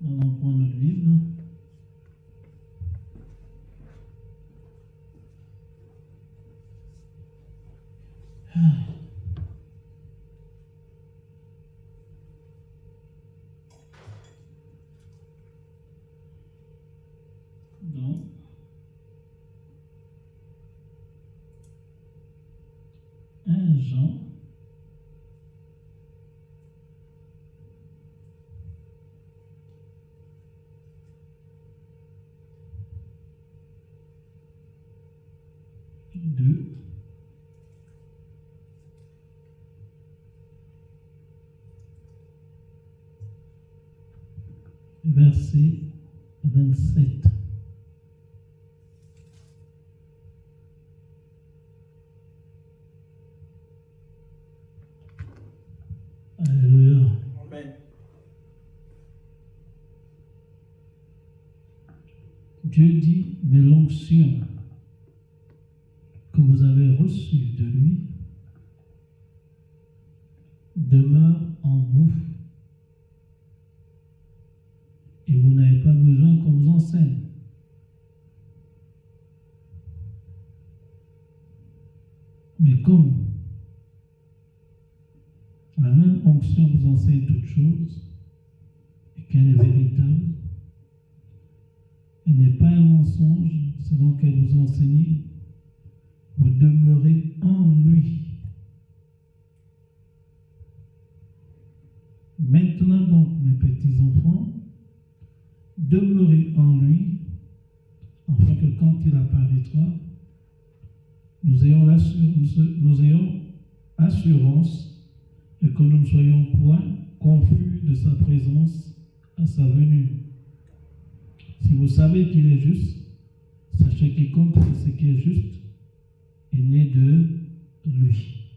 On en prend notre Bible. Donc, 1 Jean. Verset 27. Alléluia. Amen. Dieu dit, mais l'onction que vous avez reçue de lui demeure en vous. Et vous n'avez pas besoin qu'on vous enseigne. Mais comme la même onction vous enseigne toutes choses, et qu'elle est véritable, elle n'est pas un mensonge, selon qu'elle vous enseigne, vous demeurez en lui. Maintenant donc, mes petits enfants, demeurez en lui, afin que quand il apparaîtra, nous ayons assurance et que nous ne soyons point confus de sa présence à sa venue. Si vous savez qu'il est juste, sachez que quiconque fait ce qui est juste est né de lui.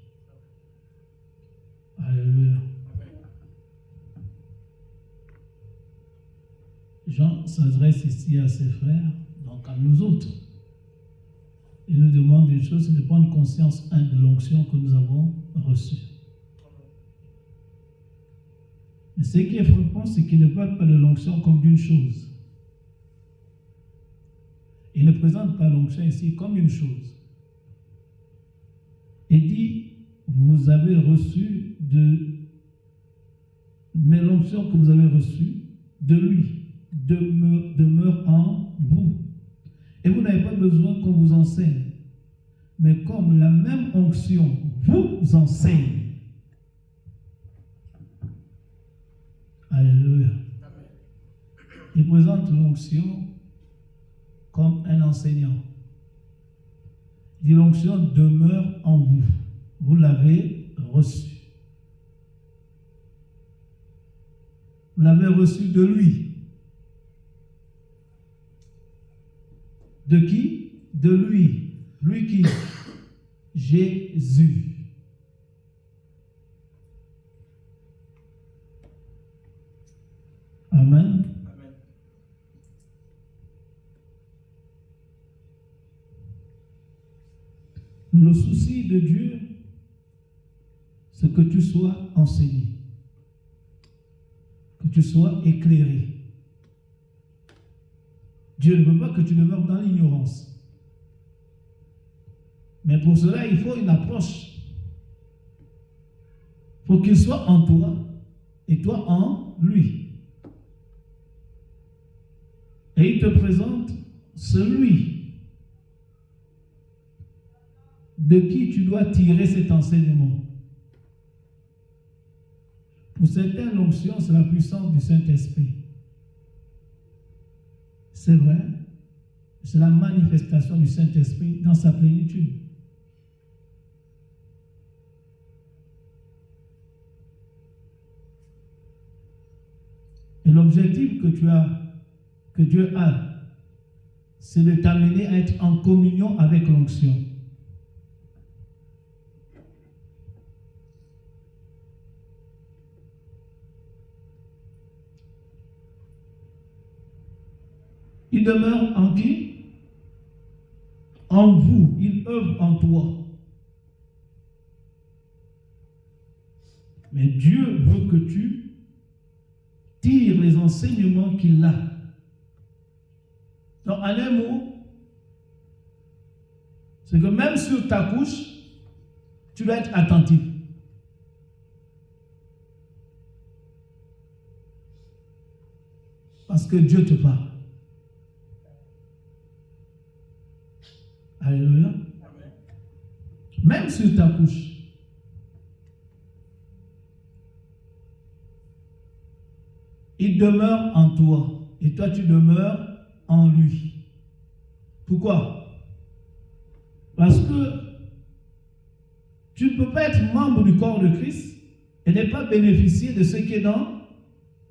Alléluia. Jean s'adresse ici à ses frères, donc à nous autres. Il nous demande une chose, c'est de prendre conscience, de l'onction que nous avons reçue. Mais ce qui est frappant, c'est qu'il ne parle pas de l'onction comme d'une chose. Il ne présente pas l'onction ici comme une chose. Il dit, vous avez reçu mais l'onction que vous avez reçue de lui demeure en vous. Et vous n'avez pas besoin qu'on vous enseigne. Mais comme la même onction vous enseigne. Alléluia. Il présente l'onction comme un enseignant. Il dit l'onction demeure en vous. Vous l'avez reçue. Vous l'avez reçue de lui. De qui? De lui. Lui qui? Jésus. Amen. Amen. Le souci de Dieu, c'est que tu sois enseigné, que tu sois éclairé. Dieu ne veut pas que tu demeures dans l'ignorance. Mais pour cela, il faut une approche. Il faut qu'il soit en toi et toi en lui. Et il te présente celui de qui tu dois tirer cet enseignement. Pour certains, l'onction, c'est la puissance du Saint-Esprit. C'est vrai, c'est la manifestation du Saint-Esprit dans sa plénitude. Et l'objectif que Dieu a, c'est de t'amener à être en communion avec l'onction. Il demeure en qui? En vous. Il œuvre en toi. Mais Dieu veut que tu tire les enseignements qu'il a. Donc, en un mot, c'est que même sur ta couche, tu dois être attentif. Parce que Dieu te parle. Alléluia. Même sur ta couche. Il demeure en toi. Et toi, tu demeures en lui. Pourquoi? Parce que tu ne peux pas être membre du corps de Christ et ne pas bénéficier de ce qui est dans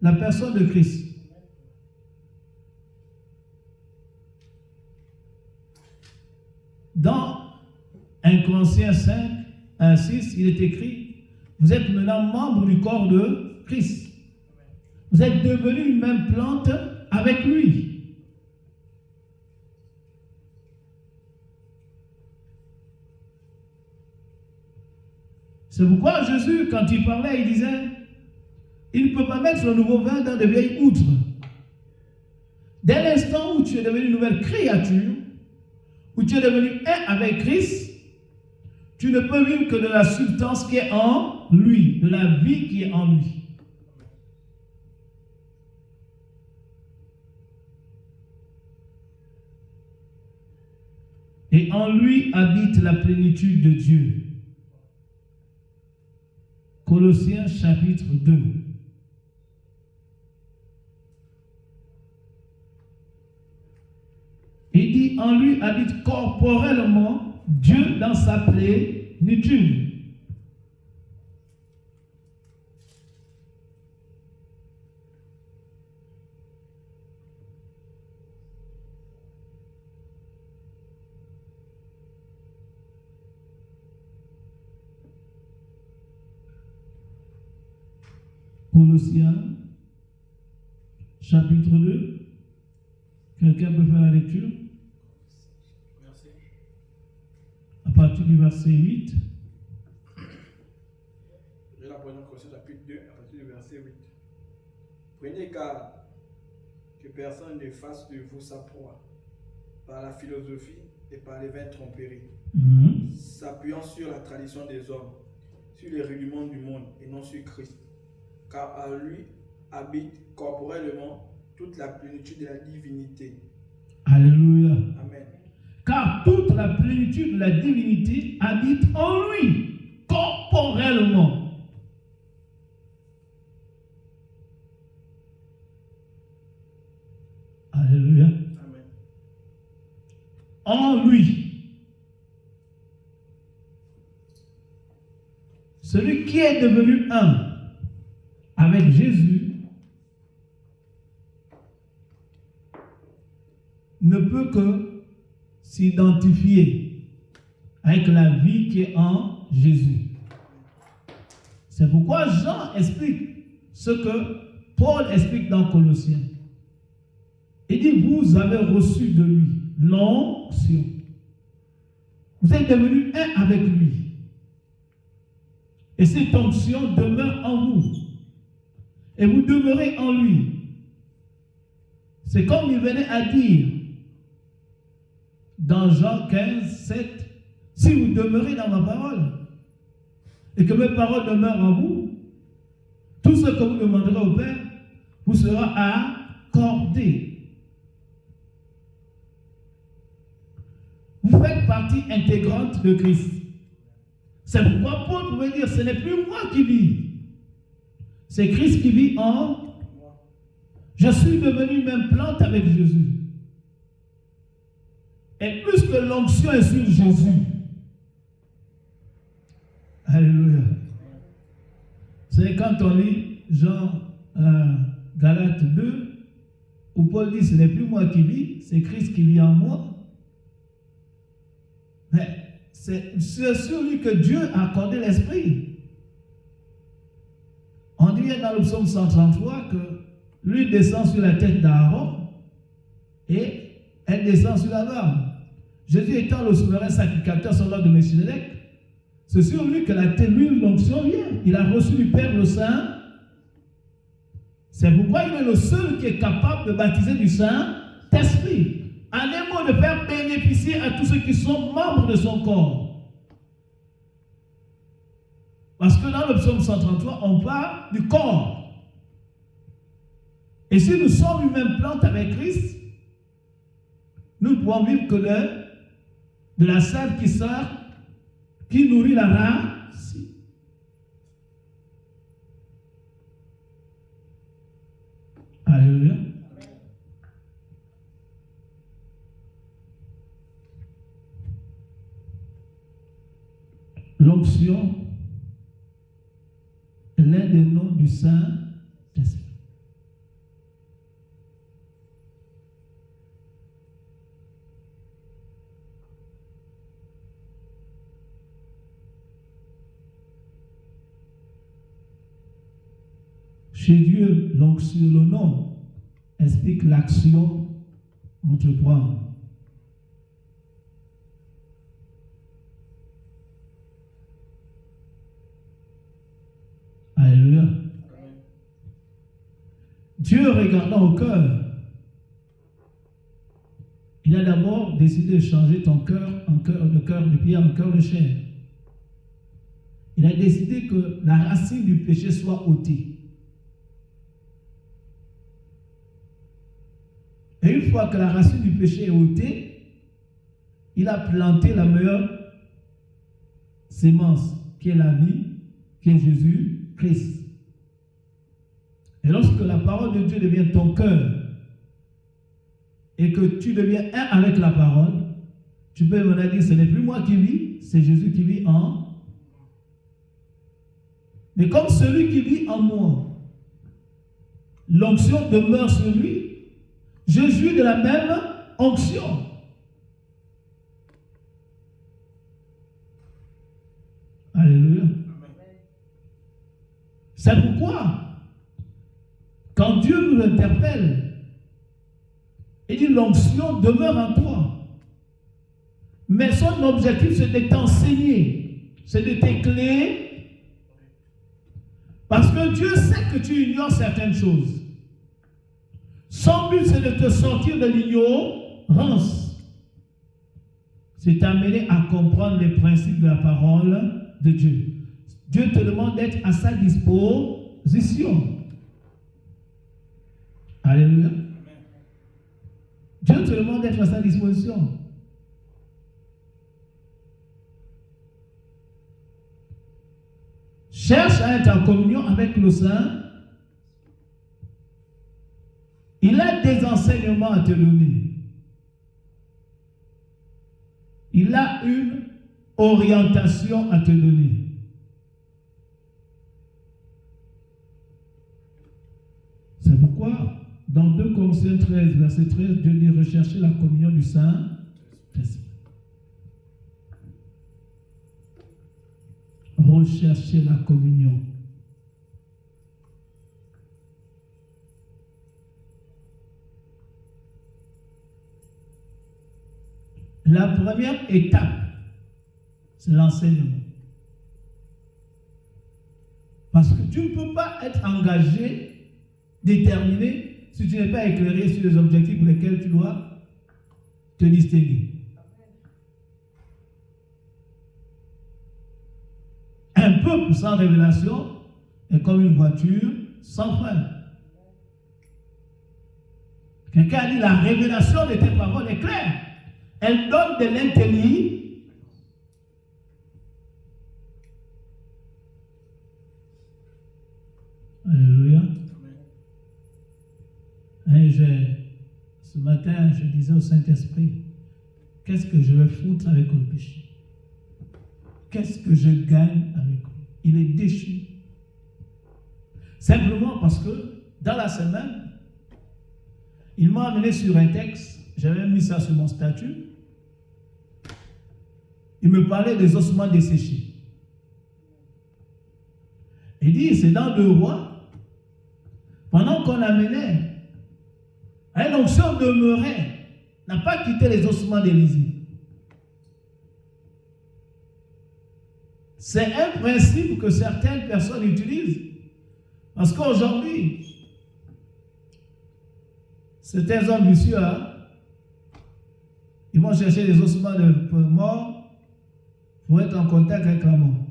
la personne de Christ. Dans 1 Corinthiens 5, 1, 6, il est écrit, vous êtes maintenant membre du corps de Christ. Vous êtes devenus une même plante avec lui. C'est pourquoi Jésus, quand il parlait, il disait, il ne peut pas mettre le nouveau vin dans de vieilles outres. Dès l'instant où tu es devenu une nouvelle créature, où tu es devenu un avec Christ, tu ne peux vivre que de la substance qui est en lui, de la vie qui est en lui. Et en lui habite la plénitude de Dieu. Colossiens chapitre 2. Il dit, en lui habite corporellement Dieu dans sa plénitude. Colossiens, chapitre 2. Quelqu'un peut faire la lecture? Merci. À partir du verset 8. Je la prends dans Colossiens chapitre 2, à partir du verset 8. Prenez garde que personne ne fasse de vous sa proie par la philosophie et par les vaines tromperies, s'appuyant sur la tradition des hommes, sur les rudiments du monde et non sur Christ. Car à lui habite corporellement toute la plénitude de la divinité. Alléluia. Amen. Car toute la plénitude de la divinité habite en lui, corporellement. Alléluia. Amen. En lui. Celui qui est devenu un avec Jésus ne peut que s'identifier avec la vie qui est en Jésus. C'est pourquoi Jean explique ce que Paul explique dans Colossiens. Il dit, vous avez reçu de lui l'onction. Vous êtes devenus un avec lui. Et cette onction demeure en vous. Et vous demeurez en lui. C'est comme il venait à dire dans Jean 15, 7, si vous demeurez dans ma parole et que mes paroles demeurent en vous, tout ce que vous demanderez au Père vous sera accordé. Vous faites partie intégrante de Christ. C'est pourquoi Paul pouvait dire, ce n'est plus moi qui vis, c'est Christ qui vit en moi. Je suis devenu même plante avec Jésus. Et plus que l'onction est sur Jésus. Alléluia. C'est quand on lit Jean Galates 2, où Paul dit, ce n'est plus moi qui vis, c'est Christ qui vit en moi. Mais c'est sur lui que Dieu a accordé l'esprit. On dit dans le psaume 133 que lui descend sur la tête d'Aaron et elle descend sur la barbe. Jésus étant le souverain sacrificateur sur l'ordre de Melchisedec, c'est sur lui que l'onction vient. Il a reçu du Père le Saint-Esprit. C'est pourquoi il est le seul qui est capable de baptiser du Saint-Esprit. En un mot, de faire bénéficier à tous ceux qui sont membres de son corps. Parce que dans le psaume 133, on parle du corps. Et si nous sommes une même plante avec Christ, nous ne pouvons vivre que de la sève qui sort, qui nourrit la racine. Alléluia. L'onction est l'un des noms du Saint-Esprit. Chez Dieu, l'onction, le nom, explique l'action entreprendre. Alléluia. Dieu regardant au cœur, il a d'abord décidé de changer ton cœur en cœur de pierre en cœur de chair. Il a décidé que la racine du péché soit ôtée. Et une fois que la racine du péché est ôtée, il a planté la meilleure sémence, qui est la vie, qui est Jésus-Christ. Et lorsque la parole de Dieu devient ton cœur, et que tu deviens un avec la parole, tu peux me dire, ce n'est plus moi qui vis, c'est Jésus qui vit en. Mais comme celui qui vit en moi, l'onction demeure sur lui, je jouis de la même onction. Alléluia. C'est pourquoi, quand Dieu nous interpelle, il dit l'onction demeure en toi. Mais son objectif, c'est de t'enseigner, c'est de t'éclairer. Parce que Dieu sait que tu ignores certaines choses. Son but, c'est de te sortir de l'ignorance. C'est t'amener à comprendre les principes de la parole de Dieu. Dieu te demande d'être à sa disposition. Alléluia. Dieu te demande d'être à sa disposition. Cherche à être en communion avec le Saint. Il a des enseignements à te donner. Il a une orientation à te donner. C'est pourquoi, dans 2 Corinthiens 13, verset 13, Dieu dit rechercher la communion du Saint-Esprit. Rechercher la communion. La première étape, c'est l'enseignement. Parce que tu ne peux pas être engagé, déterminé, si tu n'es pas éclairé sur les objectifs pour lesquels tu dois te distinguer. Un peuple sans révélation est comme une voiture sans frein. Quelqu'un a dit la révélation de tes paroles est claire. Elle donne de l'intelligence. Alléluia. Ce matin, je disais au Saint-Esprit, qu'est-ce que je vais foutre avec le péché? Qu'est-ce que je gagne avec lui? Il est déchu. Simplement parce que, dans la semaine, il m'a amené sur un texte, j'avais mis ça sur mon statut. Il me parlait des ossements desséchés. Il dit, c'est dans 2 Rois, pendant qu'on amenait, l'onction demeurait, n'a pas quitté les ossements d'Élisée. C'est un principe que certaines personnes utilisent. Parce qu'aujourd'hui, Certains hommes vicieux, hein, ils vont chercher les ossements de mort pour être en contact avec la mort.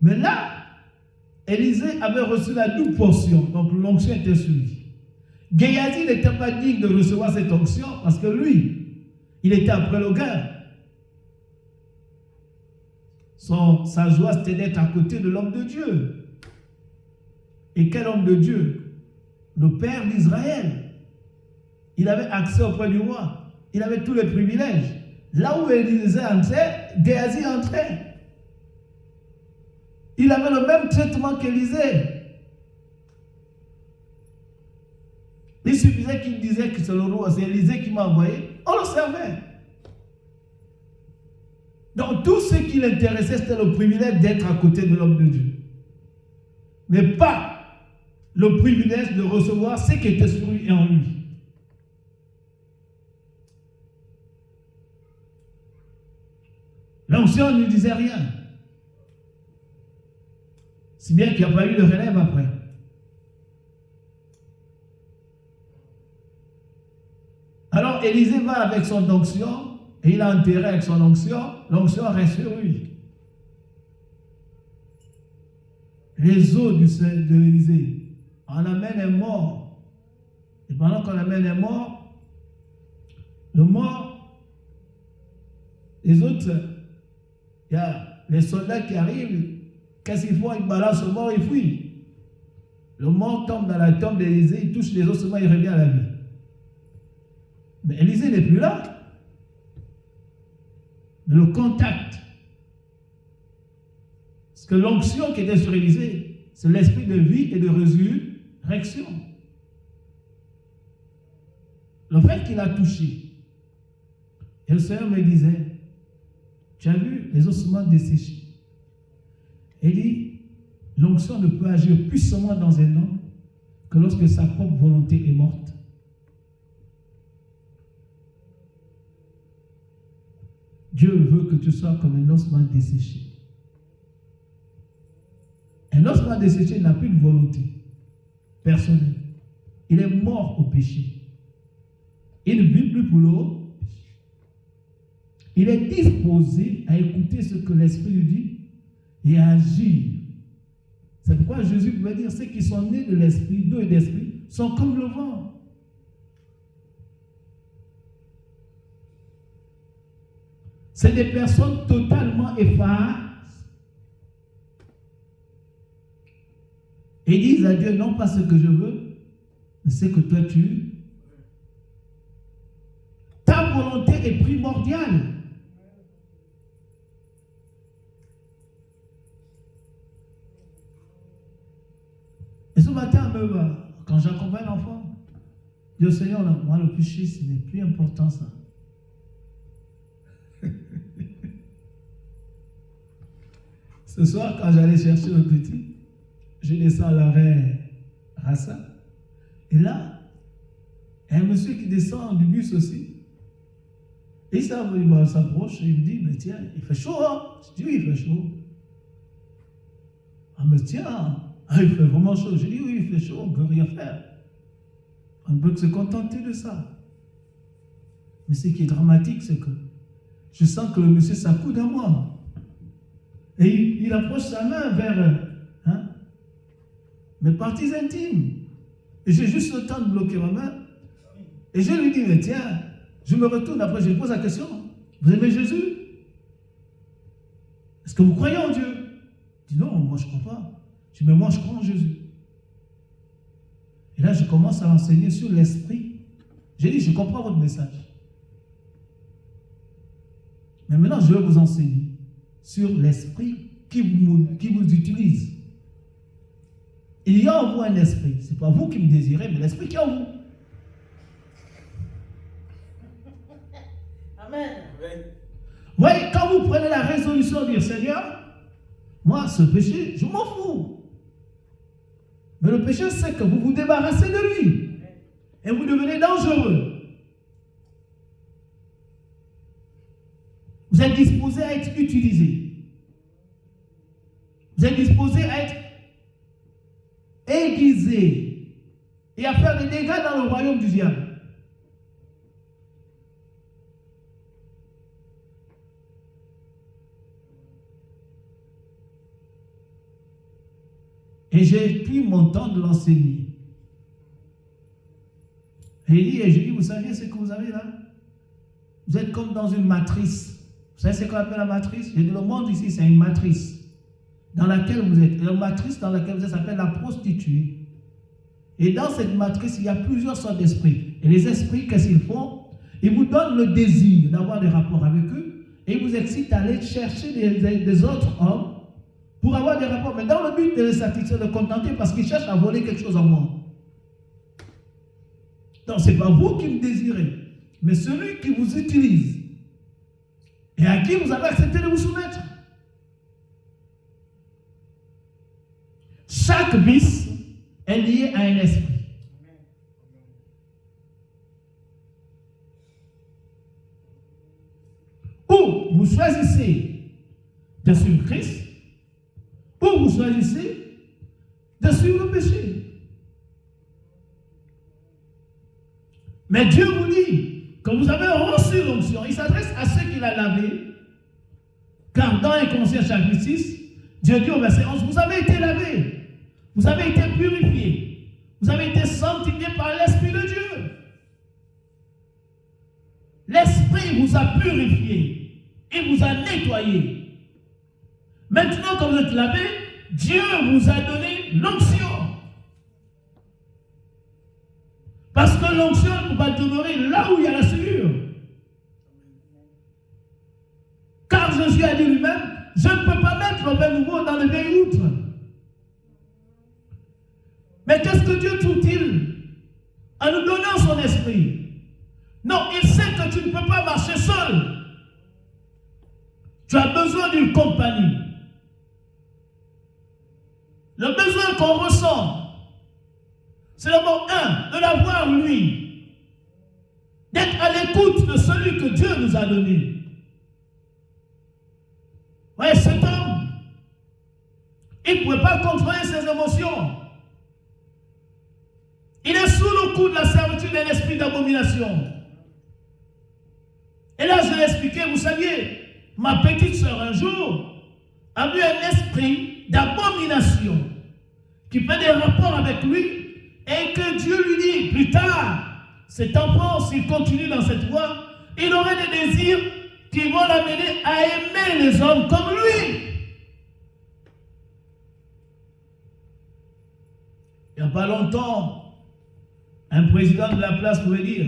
Mais là, Élisée avait reçu la double portion, donc l'onction était sur lui. Géasi n'était pas digne de recevoir cette onction parce que lui, il était après le gain. Sa joie, c'était d'être à côté de l'homme de Dieu. Et quel homme de Dieu? Le Père d'Israël. Il avait accès auprès du roi. Il avait tous les privilèges. Là où Élisée entrait, Géasi entrait. Il avait le même traitement qu'Élisée. Il suffisait qu'il disait que c'est le roi, c'est Élisée qui m'a envoyé. On le servait. Donc tout ce qui l'intéressait, c'était le privilège d'être à côté de l'homme de Dieu. Mais pas le privilège de recevoir ce qui était sur lui et en lui. L'onction ne disait rien. Si bien qu'il n'y a pas eu de relève après. Alors Élisée va avec son onction et il a enterré avec son onction. L'onction reste sur lui. Les os de Élisée, on amène un mort. Et pendant qu'on amène un mort, le mort, les autres, il y a les soldats qui arrivent. Qu'est-ce qu'ils font? Ils balancent le mort et fuient. Le mort tombe dans la tombe d'Élisée, il touche les ossements, il revient à la vie. Mais Élisée n'est plus là. Mais le contact. Parce que l'onction qui était sur Élisée, c'est l'esprit de vie et de résurrection. Le fait qu'il a touché, et le Seigneur me disait, tu as vu les ossements desséchés. Il dit, l'onction ne peut agir puissamment dans un homme que lorsque sa propre volonté est morte. Dieu veut que tu sois comme un ossement desséché. Un ossement desséché n'a plus de volonté personnelle. Il est mort au péché. Il ne vit plus pour le péché. Il est disposé à écouter ce que l'Esprit lui dit et à agir. C'est pourquoi Jésus pouvait dire, ceux qui sont nés de l'Esprit, d'eau et d'Esprit, sont comme le vent. C'est des personnes totalement effaces. Et disent à Dieu, non pas ce que je veux, mais ce que toi tu veux. Ta volonté est primordiale. Et ce matin, quand j'accompagne l'enfant, je dis au Seigneur, moi le péché, ce n'est plus important ça. Ce soir, quand j'allais chercher le petit, je descends à l'arrêt Rassa. Et là, il y a un monsieur qui descend du bus aussi. Et il s'approche et il me dit, mais tiens, il fait chaud, hein? Je dis, oui, il fait chaud. Ah, mais tiens, il fait vraiment chaud. Je dis, oui, il fait chaud, on ne peut rien faire. On ne peut que se contenter de ça. Mais ce qui est dramatique, c'est que je sens que le monsieur s'accoude à moi. Et il approche sa main vers mes parties intimes. Et j'ai juste le temps de bloquer ma main. Et je lui dis, mais tiens, je me retourne, après je lui pose la question, vous aimez Jésus? Est-ce que vous croyez en Dieu? Il dit, non, moi je ne crois pas. Je dis, mais moi je crois en Jésus. Et là je commence à l'enseigner sur l'esprit. J'ai dit, je comprends votre message. Mais maintenant je vais vous enseigner sur l'esprit qui vous utilise. Il y a en vous un esprit. Ce n'est pas vous qui me désirez, mais l'esprit qui est en vous. Amen. Vous voyez, quand vous prenez la résolution de dire, Seigneur, moi, ce péché, je m'en fous. Mais le péché, c'est que vous vous débarrassez de lui. Et vous devenez dangereux. Vous êtes disposé à être utilisé. Vous êtes disposé à être aiguisé et à faire des dégâts dans le royaume du diable. Et j'ai pris mon temps de l'enseigner. Et je dis, vous savez ce que vous avez là? Vous êtes comme dans une matrice. Vous savez ce qu'on appelle la matrice? J'ai dit, le monde ici, c'est une matrice dans laquelle vous êtes. La matrice dans laquelle vous êtes s'appelle la prostituée. Et dans cette matrice, il y a plusieurs sortes d'esprits. Et les esprits, qu'est-ce qu'ils font? Ils vous donnent le désir d'avoir des rapports avec eux et ils vous excitent à aller chercher des autres hommes pour avoir des rapports. Mais dans le but de les satisfaire, de contenter, parce qu'ils cherchent à voler quelque chose en moi. Donc, ce n'est pas vous qui me désirez, mais celui qui vous utilise et à qui vous avez accepté de vous soumettre. Chaque vice est lié à un esprit. Ou vous choisissez de suivre Christ, ou vous choisissez de suivre le péché. Mais Dieu vous dit que vous avez reçu l'onction. Il s'adresse à ceux qu'il a lavés. Car dans les Corinthiens chapitre 6, Dieu dit au verset 11, vous avez été lavés, vous avez été purifiés, vous avez été sanctifiés par l'Esprit de Dieu. L'Esprit vous a purifié, il vous a nettoyé. Maintenant, quand vous êtes lavés, Dieu vous a donné l'onction. Parce que l'onction ne peut pas demeurer là où il y a la souillure. Car Jésus a dit lui-même, je ne peux pas mettre le vin nouveau dans le vieil outre. Mais qu'est-ce que Dieu trouve-t-il en nous donnant son esprit? Non, il sait que tu ne peux pas marcher seul. Tu as besoin d'une compagnie. Le besoin qu'on ressent, c'est d'abord de l'avoir lui, d'être à l'écoute de celui que Dieu nous a donné. Oui, cet homme, il ne pouvait pas contrôler ses émotions. Il est sous le coup de la servitude d'un esprit d'abomination. Et là, je l'ai expliqué, vous saviez, ma petite sœur un jour a vu un esprit d'abomination qui fait des rapports avec lui. Et que Dieu lui dit, plus tard, cet enfant, s'il continue dans cette voie, il aurait des désirs qui vont l'amener à aimer les hommes comme lui. Il n'y a pas longtemps, un président de la place pouvait dire,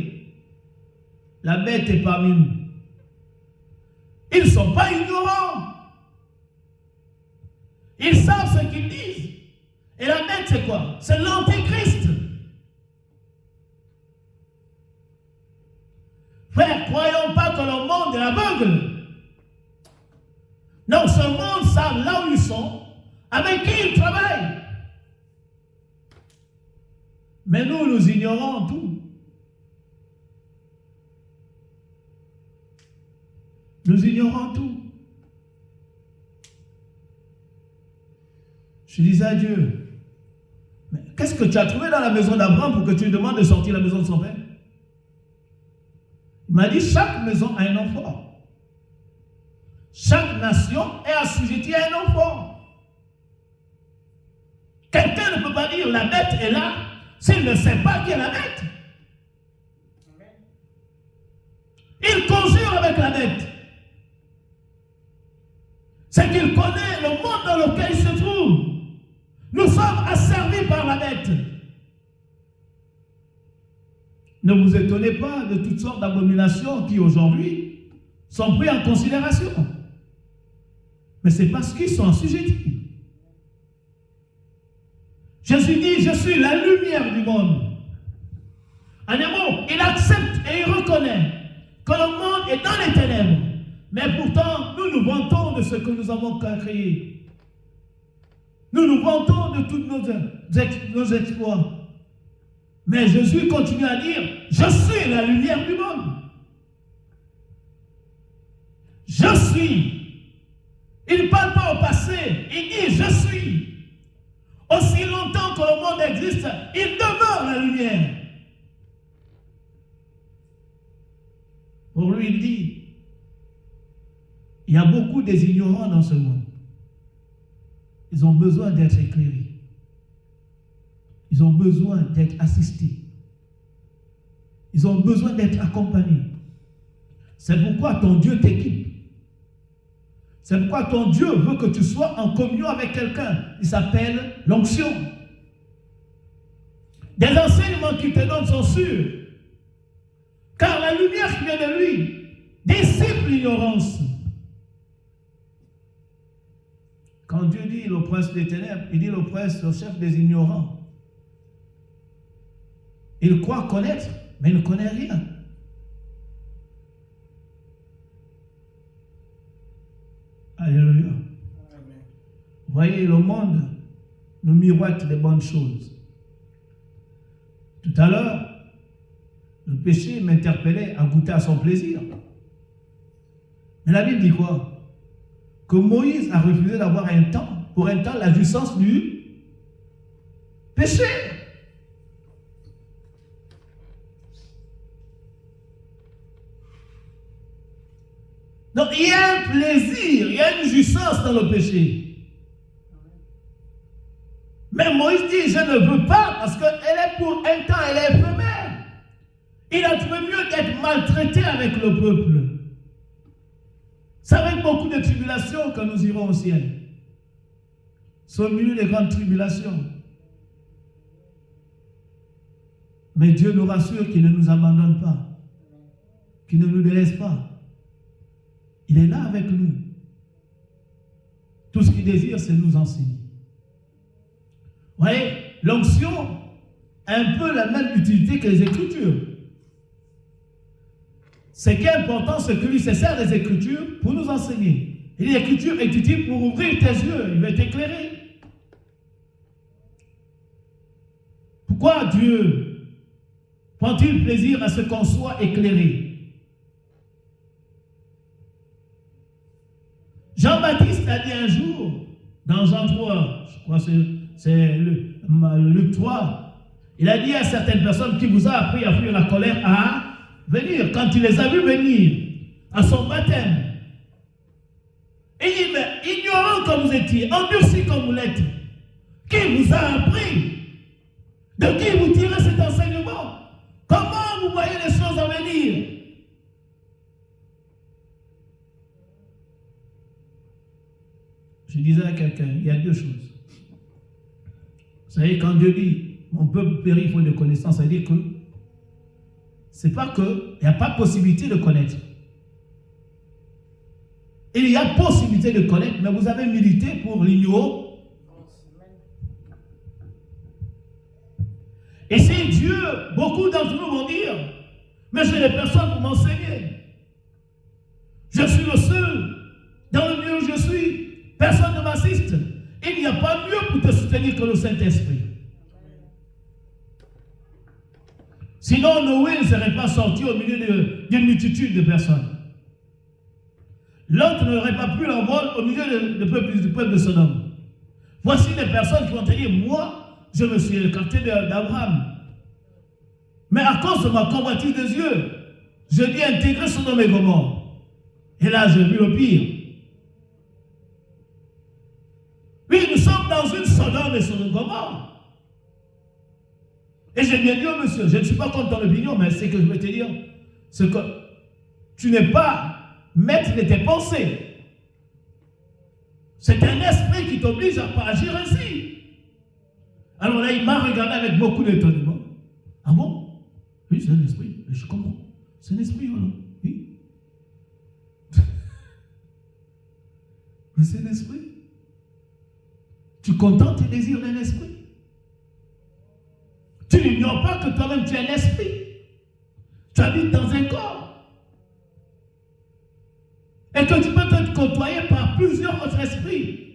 la bête est parmi nous. Ils ne sont pas ignorants. Ils savent ce qu'ils disent. Et la bête, c'est quoi? C'est l'antéchrist. Frère, croyons pas que le monde est aveugle. Non, ce monde savent là où ils sont, avec qui ils travaillent. Mais nous ignorons tout. Nous ignorons tout. Je disais à Dieu, mais qu'est-ce que tu as trouvé dans la maison d'Abraham pour que tu lui demandes de sortir de la maison de son père? Il m'a dit, chaque maison a un nom fort. Chaque nation est assujettie à un nom fort. Quelqu'un ne peut pas dire la bête est là s'il ne sait pas qui est la bête. Il conjure avec la bête. C'est qu'il connaît le monde dans lequel il se trouve. Nous sommes asservis par la bête. Ne vous étonnez pas de toutes sortes d'abominations qui aujourd'hui sont prises en considération. Mais c'est parce qu'ils sont assujettis. Jésus dit, je suis la lumière du monde. En un mot, il accepte et il reconnaît que le monde est dans les ténèbres. Mais pourtant, nous nous vantons de ce que nous avons créé. Nous nous vantons de tous nos exploits. Mais Jésus continue à dire, je suis la lumière du monde. Je suis. Il ne parle pas au passé, il dit je suis. Aussi longtemps que le monde existe, il demeure la lumière. Pour lui, il dit, il y a beaucoup des ignorants dans ce monde. Ils ont besoin d'être éclairés. Ils ont besoin d'être assistés. Ils ont besoin d'être accompagnés. C'est pourquoi ton Dieu t'équipe. C'est pourquoi ton Dieu veut que tu sois en communion avec quelqu'un. Il s'appelle l'onction. Des enseignements qu'il te donne sont sûrs. Car la lumière qui vient de lui dissipe l'ignorance. Quand Dieu dit le prince des ténèbres, il dit le prince, le chef des ignorants. Il croit connaître, mais il ne connaît rien. Alléluia. Vous voyez, le monde nous miroite des bonnes choses. Tout à l'heure, le péché m'interpellait à goûter à son plaisir. Mais la Bible dit quoi? Que Moïse a refusé d'avoir pour un temps, la jouissance du péché. Donc il y a un plaisir, il y a une jouissance dans le péché. Mais Moïse dit, je ne veux pas parce qu'elle est pour un temps, elle est éphémère. Il a trouvé mieux d'être maltraité avec le peuple. C'est avec beaucoup de tribulations que nous irons au ciel. C'est au milieu des grandes tribulations. Mais Dieu nous rassure qu'il ne nous abandonne pas, qu'il ne nous délaisse pas. Il est là avec nous. Tout ce qu'il désire, c'est nous enseigner. Vous voyez, l'onction a un peu la même utilité que les Écritures. Ce qui est important, c'est que lui se sert des Écritures pour nous enseigner. Et l'Écriture est utile pour ouvrir tes yeux, il va t'éclairer. Pourquoi Dieu prend-il plaisir à ce qu'on soit éclairé? Jean-Baptiste a dit un jour, dans Jean 3, je crois que c'est Luc 3, il a dit à certaines personnes qui vous a appris à fuir la colère à venir. Quand il les a vus venir à son baptême, il dit, mais ignorant comme vous étiez, endurcis comme vous l'êtes, qui vous a appris? De qui vous tirez cet enseignement? Comment vous voyez les choses à venir? Je disais à quelqu'un, il y a deux choses. Vous savez, quand Dieu dit, mon peuple périt faute de connaissance, ça veut dire que c'est pas qu'il n'y a pas possibilité de connaître. Il y a possibilité de connaître, mais vous avez milité pour l'ignorance. Et c'est Dieu, beaucoup d'entre nous vont dire, mais je n'ai personne pour m'enseigner. Je suis le seul dans le milieu où je suis. Personne ne m'assiste. Il n'y a pas mieux pour te soutenir que le Saint-Esprit. Sinon, Noé ne serait pas sorti au milieu d'une multitude de personnes. L'autre n'aurait pas pu l'envol au milieu du peuple de Sodome. Voici des personnes qui vont te dire, moi, je me suis écarté d'Abraham. Mais à cause de ma convoitise des yeux, je dis intégrer Sodome et Gomorrhe. Et là, j'ai vu le pire. Oui, nous sommes dans une Sodome et Gomorrhe. Et j'ai bien dit au monsieur, je ne suis pas contre ton opinion, mais ce que je veux te dire, c'est que tu n'es pas maître de tes pensées. C'est un esprit qui t'oblige à pas agir ainsi. Alors là, il m'a regardé avec beaucoup d'étonnement. Ah bon? Oui, c'est un esprit. Je comprends. C'est un esprit, voilà. Oui. Mais c'est un esprit. Tu contentes tes désirs d'un esprit. Tu n'ignores pas que toi-même tu es un esprit. Tu habites dans un corps. Et que tu peux te côtoyer par plusieurs autres esprits.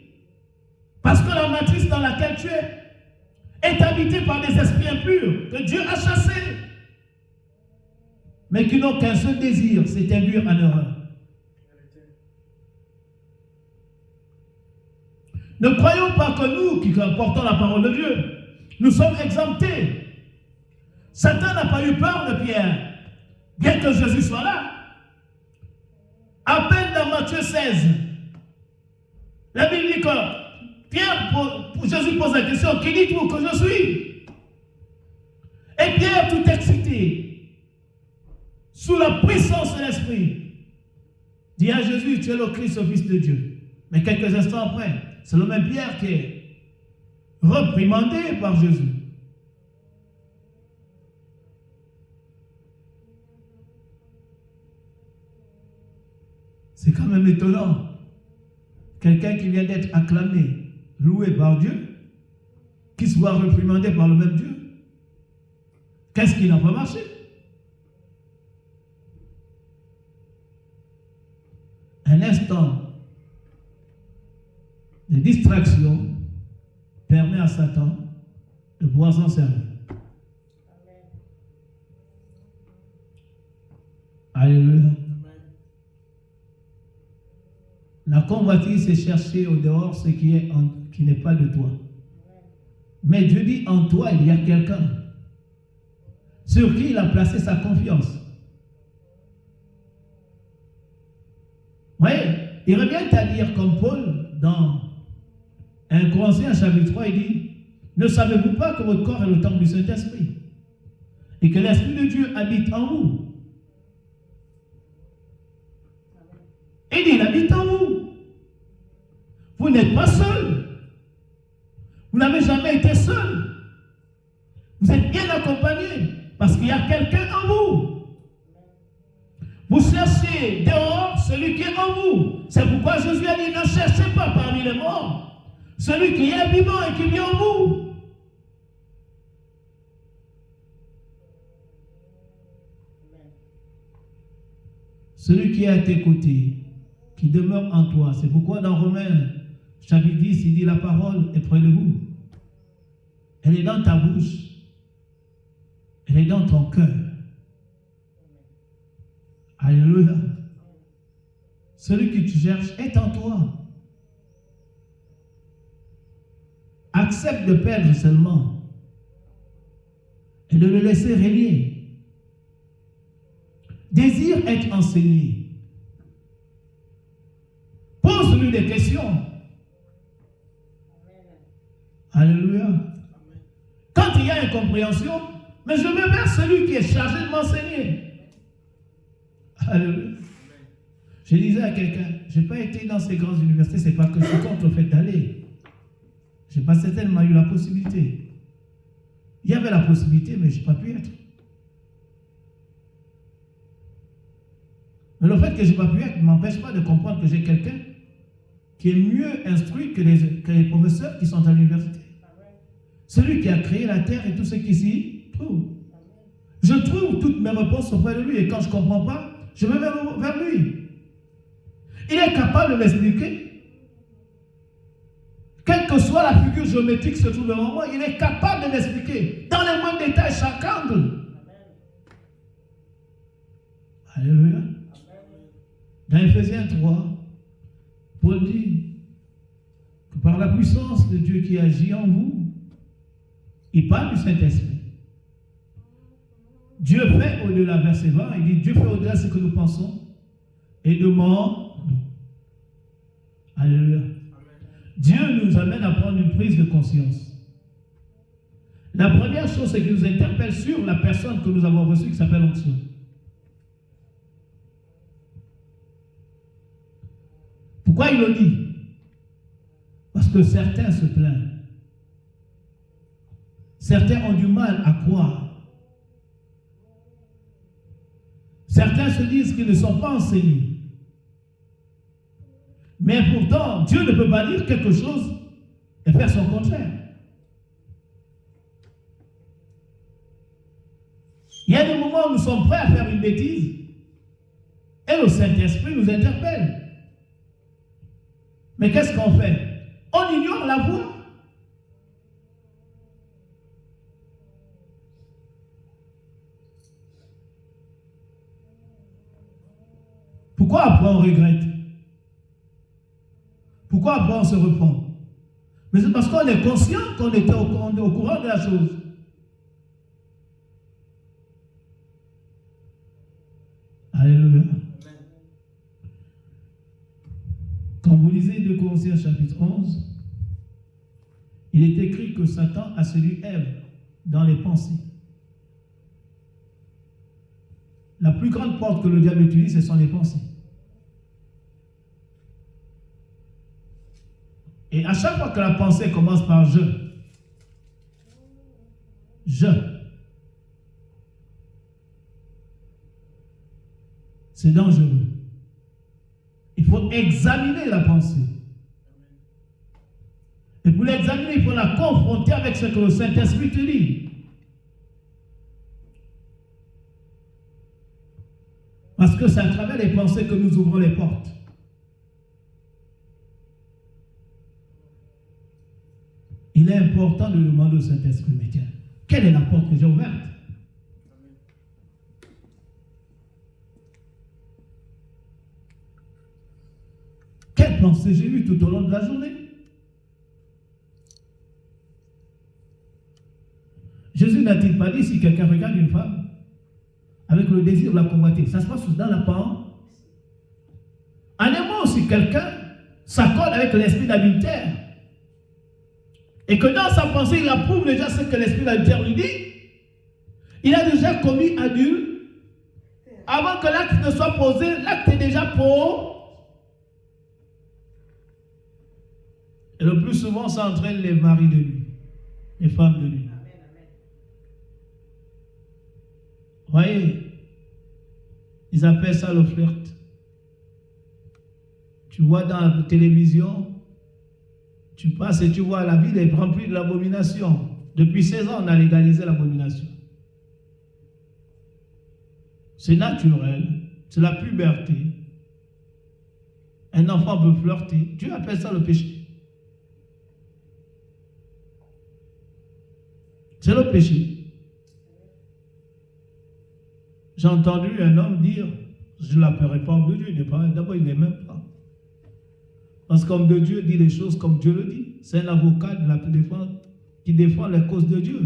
Parce que la matrice dans laquelle tu es est habitée par des esprits impurs que Dieu a chassés. Mais qui n'ont qu'un seul désir, c'est induire en erreur. Ne croyons pas que nous, qui portons la parole de Dieu, nous sommes exemptés. Satan n'a pas eu peur de Pierre. Bien que Jésus soit là, À peine dans Matthieu 16, la Bible dit que Jésus pose la question, qui dites-vous que je suis? Et Pierre, tout excité, sous la puissance de l'Esprit, dit à Jésus, tu es le Christ, le Fils de Dieu. Mais quelques instants après, c'est le même Pierre qui est reprimandé par Jésus. C'est quand même étonnant. Quelqu'un qui vient d'être acclamé, loué par Dieu, qui soit reprimandé par le même Dieu. Qu'est-ce qui n'a pas marché? Un instant de distraction permet à Satan de pouvoir s'en servir. Alléluia. La convoitise, c'est chercher au dehors ce qui n'est pas de toi. Mais Dieu dit, en toi, il y a quelqu'un sur qui il a placé sa confiance. Oui, il revient à dire comme Paul dans 1 Corinthiens chapitre 3, il dit, ne savez-vous pas que votre corps est le temple du Saint-Esprit et que l'Esprit de Dieu habite en vous? Il dit, il habite en vous. Vous n'êtes pas seul. Vous n'avez jamais été seul. Vous êtes bien accompagné parce qu'il y a quelqu'un en vous. Vous cherchez dehors celui qui est en vous. C'est pourquoi Jésus a dit, ne cherchez pas parmi les morts celui qui est vivant et qui vit en vous. Celui qui est à tes côtés, qui demeure en toi. C'est pourquoi dans Romains chapitre 10, il dit, la parole est près de vous. Elle est dans ta bouche. Elle est dans ton cœur. Alléluia. Celui que tu cherches est en toi. Accepte de perdre seulement et de le laisser régner. Désire être enseigné. Pose-lui des questions. Alléluia. Quand il y a incompréhension, mais je me vers celui qui est chargé de m'enseigner. Alléluia. Je disais à quelqu'un, je n'ai pas été dans ces grandes universités, c'est pas que je suis contre le fait d'aller. Je n'ai pas certainement eu la possibilité. Il y avait la possibilité, mais je n'ai pas pu être. Mais le fait que je n'ai pas pu être ne m'empêche pas de comprendre que j'ai quelqu'un qui est mieux instruit que les professeurs qui sont à l'université. Celui qui a créé la terre et tout ce qui s'y trouve. Je trouve toutes mes réponses auprès de lui et quand je ne comprends pas, je vais vers lui. Il est capable de m'expliquer. Quelle que soit la figure géométrique qui se trouve devant moi, il est capable de m'expliquer dans les moindres détails chaque angle. Alléluia. Dans Ephésiens 3, Paul dit que par la puissance de Dieu qui agit en vous, il parle du Saint-Esprit. Dieu fait au-delà, verset 20, il dit Dieu fait au-delà de ce que nous pensons et demande. Alléluia. Dieu nous amène à prendre une prise de conscience. La première chose, c'est qu'il nous interpelle sur la personne que nous avons reçue qui s'appelle onction. Pourquoi il le dit? Parce que certains se plaignent. Certains ont du mal à croire. Certains se disent qu'ils ne sont pas enseignés. Mais pourtant, Dieu ne peut pas dire quelque chose et faire son contraire. Il y a des moments où nous sommes prêts à faire une bêtise et le Saint-Esprit nous interpelle. Mais qu'est-ce qu'on fait? On ignore la voix. Pourquoi après on regrette? Pourquoi après on se reprend? Mais c'est parce qu'on est conscient qu'on était au courant de la chose. Alléluia. Quand vous lisez 2 Corinthiens chapitre 11, il est écrit que Satan a séduit Ève dans les pensées. La plus grande porte que le diable utilise, ce sont les pensées. Et à chaque fois que la pensée commence par je, c'est dangereux. Il faut examiner la pensée. Et pour l'examiner, il faut la confronter avec ce que le Saint-Esprit te dit. Parce que c'est à travers les pensées que nous ouvrons les portes. Il est important de demander au Saint-Esprit, mais tiens, quelle est la porte que j'ai ouverte? Quelle pensée j'ai eue tout au long de la journée? Jésus n'a-t-il pas dit si quelqu'un regarde une femme avec le désir de la convoiter, ça se passe dans la pensée? En aimant aussi quelqu'un s'accorde avec l'esprit d'adultère et que dans sa pensée il approuve déjà ce que l'esprit d'adultère lui dit, il a déjà commis adultère. Avant que l'acte ne soit posé, l'acte est déjà posé. Et le plus souvent, ça entraîne les maris de lui, les femmes de lui. Vous voyez, ils appellent ça le flirt. Tu vois dans la télévision, tu passes et tu vois la ville est remplie de l'abomination. Depuis 16 ans, on a légalisé l'abomination. C'est naturel, c'est la puberté. Un enfant peut flirter. Dieu appelle ça le péché. C'est le péché. J'ai entendu un homme dire, je ne l'appellerai pas homme de Dieu, d'abord il n'est même pas. Parce qu'homme de Dieu dit les choses comme Dieu le dit. C'est un avocat qui défend la cause de Dieu.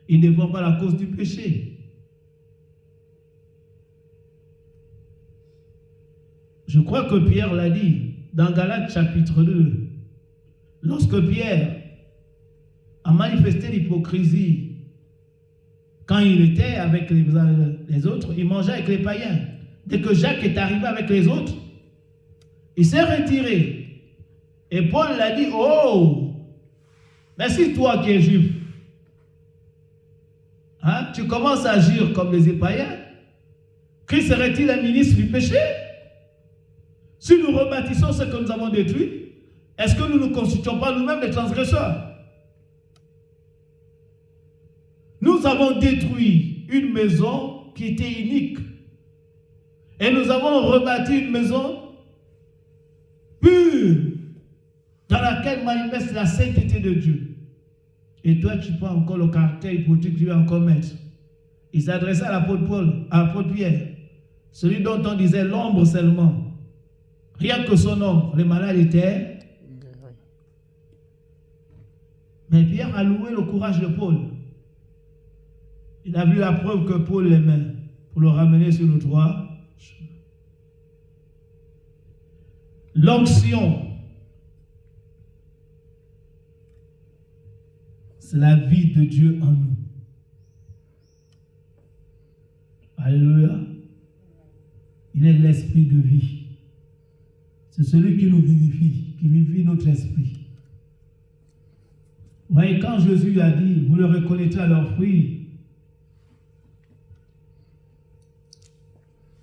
Il ne défend pas la cause du péché. Je crois que Pierre l'a dit dans Galates chapitre 2. Lorsque Pierre a manifesté l'hypocrisie, quand il était avec les autres, il mangeait avec les païens. Dès que Jacques est arrivé avec les autres, il s'est retiré. Et Paul l'a dit, oh, mais si toi qui es juif, hein, tu commences à agir comme les païens, Christ serait-il un ministre du péché? Si nous rebâtissons ce que nous avons détruit, est-ce que nous ne nous constituons pas nous-mêmes des transgresseurs? Nous avons détruit une maison qui était unique. Et nous avons rebâti une maison pure, dans laquelle manifeste la sainteté de Dieu. Et toi, tu prends encore le caractère hypocrite que tu vas encore mettre. Il s'adressait à l'apôtre Paul, à l'apôtre Pierre, celui dont on disait l'ombre seulement. Rien que son ombre, les malades étaient. Mais Pierre a loué le courage de Paul. Il a vu la preuve que Paul l'aimait pour le ramener sur le droit. L'onction, c'est la vie de Dieu en nous. Alléluia. Il est l'esprit de vie. C'est celui qui nous vivifie, qui vivifie notre esprit. Vous voyez, quand Jésus a dit, vous le reconnaîtrez à leurs fruits,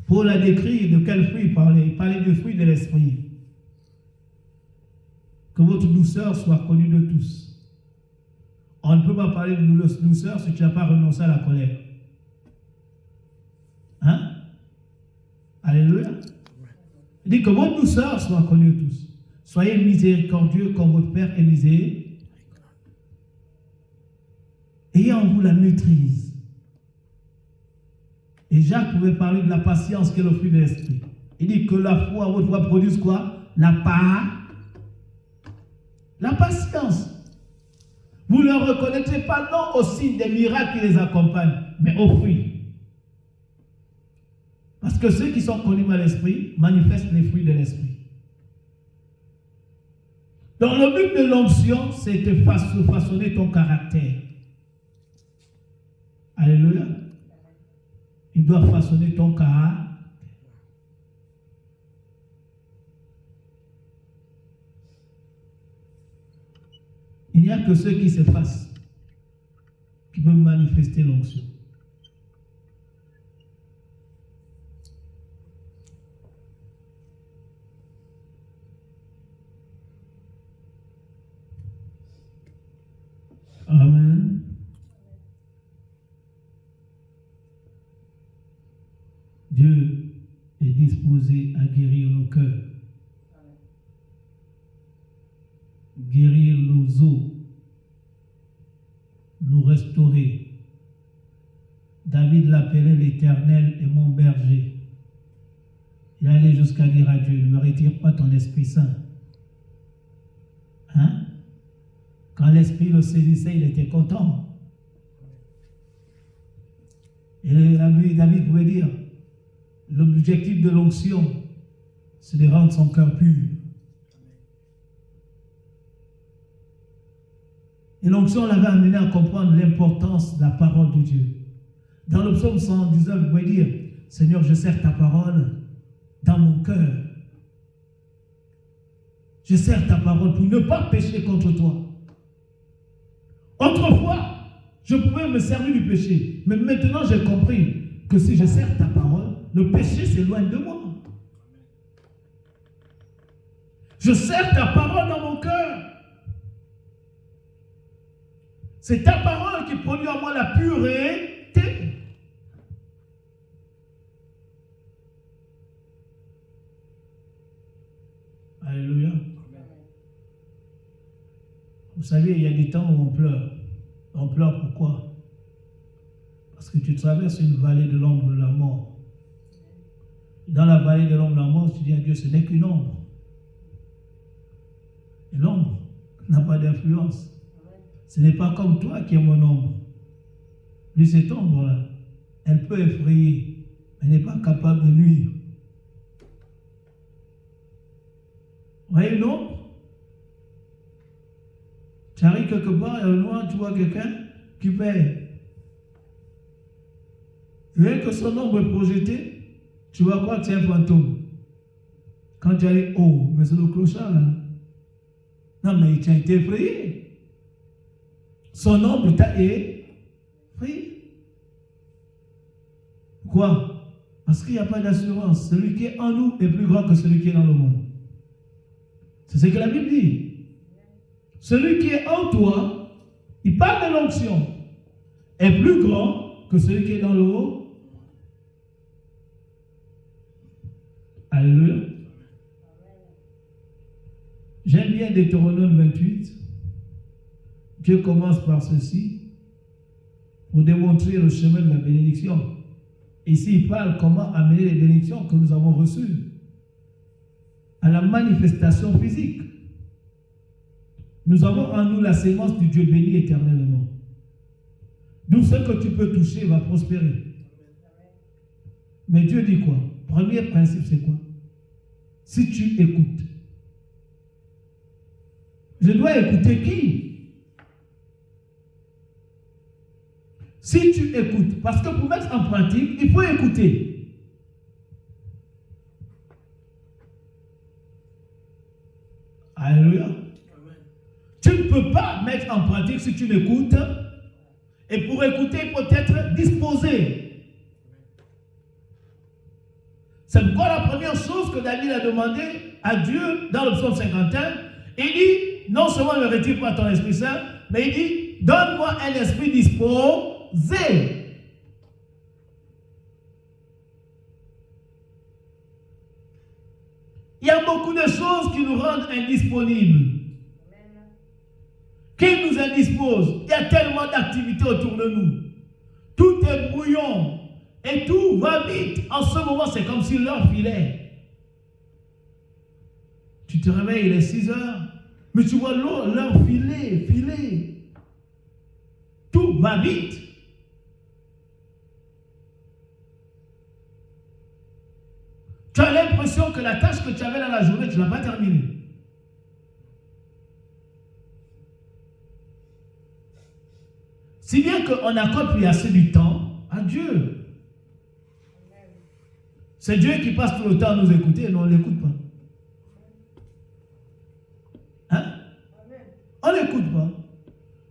Paul a décrit de quel fruit il parlait. Il parlait du fruit de l'esprit. Que votre douceur soit connue de tous. On ne peut pas parler de douceur si tu n'as pas renoncé à la colère. Hein? Alléluia. Il dit que votre douceur soit connue de tous. Soyez miséricordieux comme votre Père est miséricordieux. Ayez en vous la maîtrise. Et Jacques pouvait parler de la patience qui est le fruit de l'esprit. Il dit que la foi, votre foi produise quoi? La patience. Vous ne le reconnaîtrez pas non au signe des miracles qui les accompagnent, mais aux fruits. Parce que ceux qui sont connus par l'esprit manifestent les fruits de l'esprit. Donc le but de l'onction, c'est de façonner ton caractère. Alléluia. Il doit façonner ton caractère. Il n'y a que ceux qui s'effacent qui peuvent manifester l'onction. Amen. Dieu est disposé à guérir nos cœurs, guérir nos os, nous restaurer. David l'appelait l'Éternel est mon berger. Il allait jusqu'à dire à Dieu, ne me retire pas ton Esprit Saint. Hein? Quand l'Esprit le saisissait, il était content. Et David pouvait dire, l'objectif de l'onction, c'est de rendre son cœur pur. Et l'onction l'avait amené à comprendre l'importance de la parole de Dieu. Dans le psaume 119, il pouvait dire, Seigneur, je serre ta parole dans mon cœur. Je serre ta parole pour ne pas pécher contre toi. Autrefois, je pouvais me servir du péché. Mais maintenant, j'ai compris que si je serre ta parole, le péché s'éloigne de moi. Je serre ta parole dans mon cœur. C'est ta parole qui produit en moi la pureté. Alléluia. Vous savez, il y a des temps où on pleure. On pleure pourquoi? Parce que tu traverses une vallée de l'ombre de la mort. Dans la vallée de l'ombre de la mort, tu dis à Dieu, ce n'est qu'une ombre. Et l'ombre n'a pas d'influence. Ce n'est pas comme toi qui es mon ombre. Lui, cette ombre-là, elle peut effrayer, mais elle n'est pas capable de nuire. Vous voyez une ombre? Tu arrives quelque part, et au loin, tu vois quelqu'un qui fait. Rien que son ombre est projetée, tu vas croire que c'est un fantôme. Quand tu arrives, oh, mais c'est le clochard là. Non, mais tu as été effrayé. Son ombre t'a effrayé. Pourquoi? Parce qu'il n'y a pas d'assurance. Celui qui est en nous est plus grand que celui qui est dans le monde. C'est ce que la Bible dit. Celui qui est en toi, il parle de l'onction, est plus grand que celui qui est dans le haut. Alléluia. J'aime bien Deutéronome 28. Dieu commence par ceci pour démontrer le chemin de la bénédiction. Ici, il parle comment amener les bénédictions que nous avons reçues à la manifestation physique. Nous avons en nous la sémence du Dieu béni éternellement. D'où ce que tu peux toucher va prospérer. Mais Dieu dit quoi? Premier principe, c'est quoi? Si tu écoutes. Je dois écouter qui? Si tu écoutes, parce que pour mettre en pratique, il faut écouter. Alléluia. Tu ne peux pas mettre en pratique si tu n'écoutes. Et pour écouter, il faut être disposé. C'est pourquoi la première chose que David a demandé à Dieu dans le psaume 51, il dit, non seulement ne retire pas ton Esprit Saint, mais il dit, donne-moi un esprit disposé. Il y a beaucoup de choses qui nous rendent indisponibles. Qui nous indispose? Il y a tellement d'activités autour de nous. Tout est brouillon. Et tout va vite. En ce moment, c'est comme si l'heure filait. Tu te réveilles, il est 6 heures. Mais tu vois l'heure filer. Tout va vite. Tu as l'impression que la tâche que tu avais dans la journée, tu ne l'as pas terminée. Si bien qu'on n'accorde plus assez du temps à Dieu. C'est Dieu qui passe tout le temps à nous écouter et nous, on ne l'écoute pas. Hein? On ne l'écoute pas.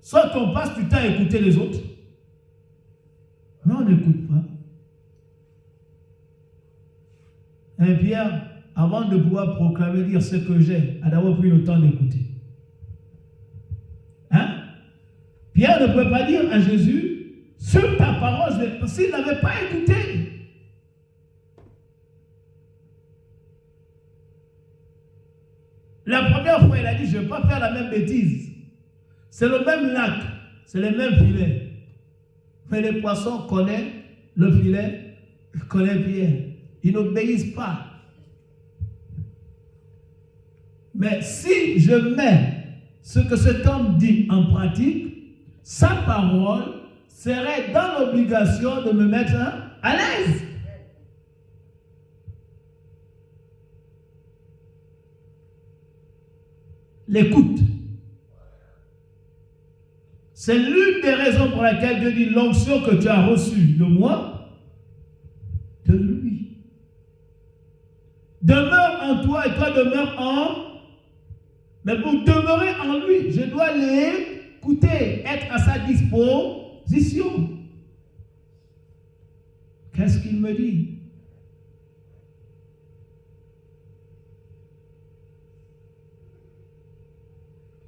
Soit on passe du temps à écouter les autres, mais on n'écoute pas. Et Pierre, avant de pouvoir proclamer, dire ce que j'ai, a d'abord pris le temps d'écouter. Hein? Pierre ne pouvait pas dire à Jésus, sur ta parole, s'il n'avait pas écouté. La première fois, il a dit, je ne vais pas faire la même bêtise. C'est le même lac, c'est les mêmes filets. Mais les poissons connaissent le filet, ils connaissent Pierre. Ils n'obéissent pas. Mais si je mets ce que cet homme dit en pratique, sa parole serait dans l'obligation de me mettre à l'aise. L'écoute. C'est l'une des raisons pour laquelle Dieu dit l'onction que tu as reçue de moi, de lui. Demeure en toi et toi demeure en... Mais pour demeurer en lui, je dois l'écouter, être à sa disposition. Qu'est-ce qu'il me dit?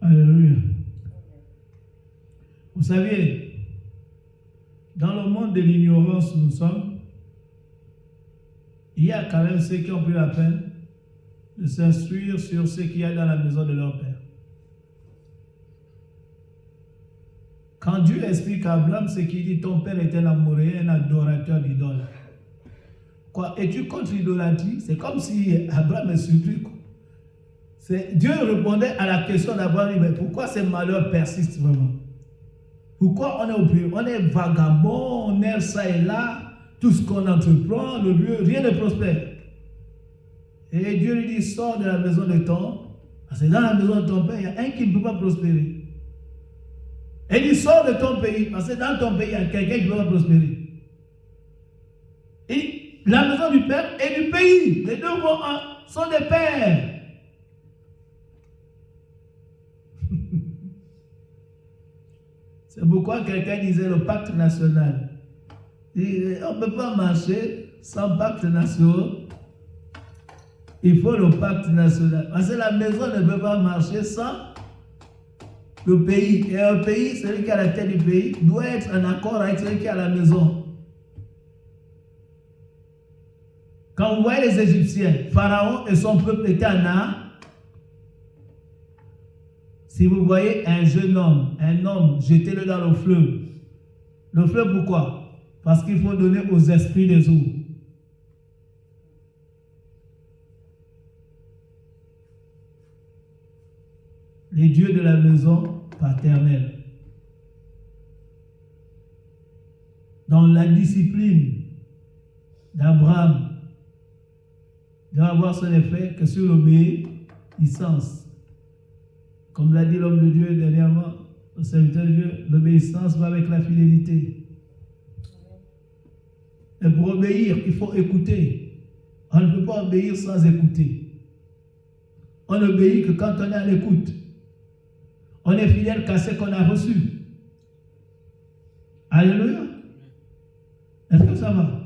Alléluia. Vous savez, dans le monde de l'ignorance où nous sommes, il y a quand même ceux qui ont pris la peine de s'instruire sur ce qu'il y a dans la maison de leur père. Quand Dieu explique à Abraham ce qu'il dit, ton père était un amoureux, un adorateur d'idoles. Quoi? Es-tu contre l'idolâtrie? C'est comme si Abraham est surpris. Dieu répondait à la question d'Abraham, mais pourquoi ces malheurs persistent vraiment? Pourquoi on est opprimé? On est vagabond, on erre ça et là, tout ce qu'on entreprend, le lieu, rien ne prospère. Et Dieu lui dit, sors de la maison de ton, parce que dans la maison de ton père, il y a un qui ne peut pas prospérer. Et il dit, sors de ton pays, parce que dans ton pays, il y a quelqu'un qui ne peut pas prospérer. Et la maison du père et du pays, les deux sont des pères. C'est pourquoi quelqu'un disait le pacte national. On ne peut pas marcher sans pacte national. Il faut le pacte national. Parce que la maison ne peut pas marcher sans le pays. Et un pays, celui qui est à la tête du pays, doit être en accord avec celui qui est à la maison. Quand vous voyez les Égyptiens, Pharaon et son peuple étaient en art. Si vous voyez un jeune homme, un homme, jetez-le dans le fleuve. Le fleuve, pourquoi? Parce qu'il faut donner aux esprits des eaux. Les dieux de la maison paternelle. Dans la discipline d'Abraham, doit avoir son effet que sur l'obéissance. Comme l'a dit l'homme de Dieu dernièrement, le serviteur de Dieu, l'obéissance va avec la fidélité. Et pour obéir, il faut écouter. On ne peut pas obéir sans écouter. On n'obéit que quand on est à l'écoute. On est fidèle qu'à ce qu'on a reçu. Alléluia. Est-ce que ça va?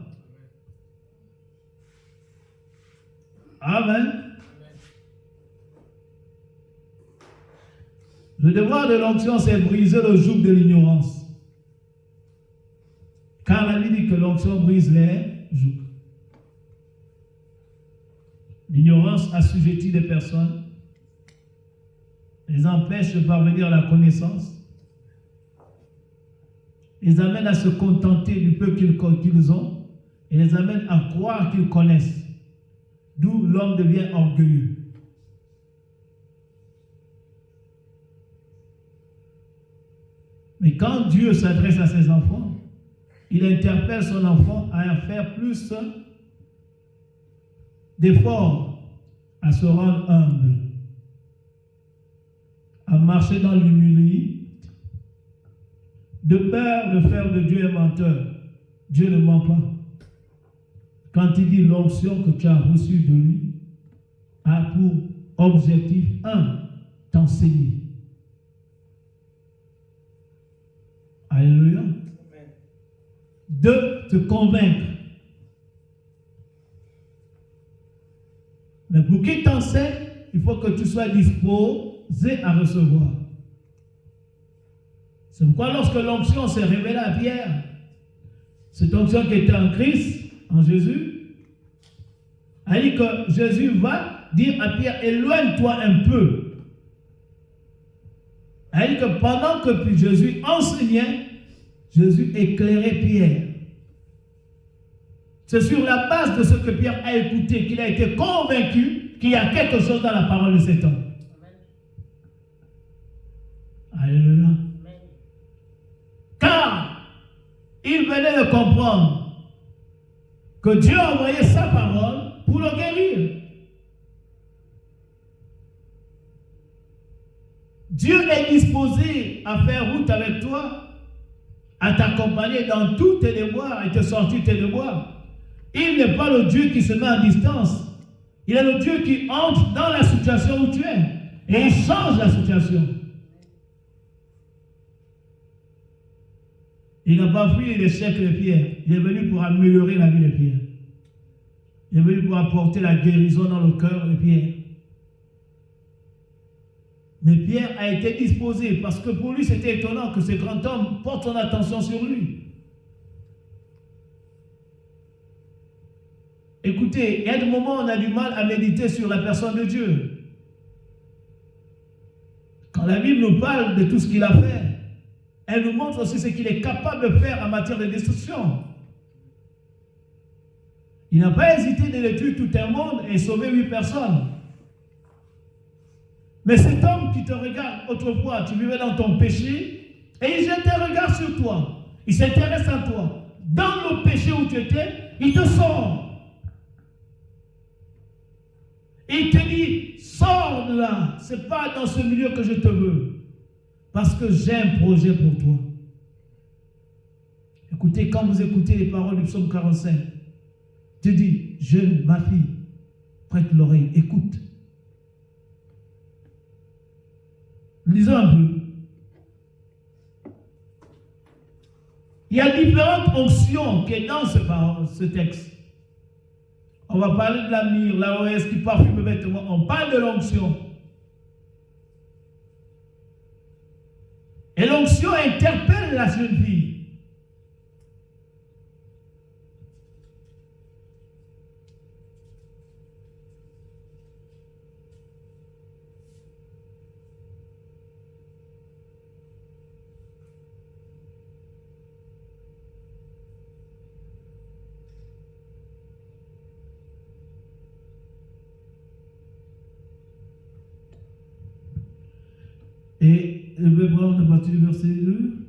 Amen. Le devoir de l'onction, c'est briser le joug de l'ignorance. Car la Bible dit que l'onction brise les jougs. L'ignorance assujettit des personnes, les empêche de parvenir à la connaissance, les amène à se contenter du peu qu'ils ont et les amène à croire qu'ils connaissent. D'où l'homme devient orgueilleux. Mais quand Dieu s'adresse à ses enfants, il interpelle son enfant à faire plus d'efforts, à se rendre humble, à marcher dans l'humilité, de peur de faire de Dieu un menteur. Dieu ne ment pas. Quand il dit l'onction que tu as reçue de lui a pour objectif 1, t'enseigner. Alléluia. 2, te convaincre. Mais pour qu'il t'enseigne, il faut que tu sois disposé à recevoir. C'est pourquoi lorsque l'onction s'est révélée à Pierre, cette onction qui était en Christ, en Jésus, a dit que Jésus va dire à Pierre, éloigne-toi un peu. A dit que pendant que Jésus enseignait, Jésus éclairait Pierre. C'est sur la base de ce que Pierre a écouté qu'il a été convaincu qu'il y a quelque chose dans la parole de cet homme. Alléluia. Car il venait de comprendre que Dieu a envoyé sa parole pour le guérir. Dieu est disposé à faire route avec toi, à t'accompagner dans tous tes devoirs et te sortir tes devoirs. Il n'est pas le Dieu qui se met à distance. Il est le Dieu qui entre dans la situation où tu es et il change la situation. Il n'a pas fui l'échec de Pierre. Il est venu pour améliorer la vie de Pierre. Il est venu pour apporter la guérison dans le cœur de Pierre. Mais Pierre a été disposé parce que pour lui c'était étonnant que ce grand homme porte son attention sur lui. Écoutez, il y a des moments où on a du mal à méditer sur la personne de Dieu. Quand la Bible nous parle de tout ce qu'il a fait, elle nous montre aussi ce qu'il est capable de faire en matière de destruction. Il n'a pas hésité de détruire tout un monde et sauver 8 personnes. Mais cet homme qui te regarde autrefois, tu vivais dans ton péché, et il jette un regard sur toi. Il s'intéresse à toi. Dans le péché où tu étais, il te sort. Il te dit, sors de là, ce n'est pas dans ce milieu que je te veux, parce que j'ai un projet pour toi. Écoutez, quand vous écoutez les paroles du psaume 45, tu dis, jeune, ma fille, prête l'oreille, écoute. Lisons un peu. Il y a différentes onctions qui sont dans ce texte. On va parler de la myrrhe, l'aloès qui parfume le vêtement. On parle de l'onction. Et l'onction interpelle la jeune fille. Et je vais prendre à partir du verset 2.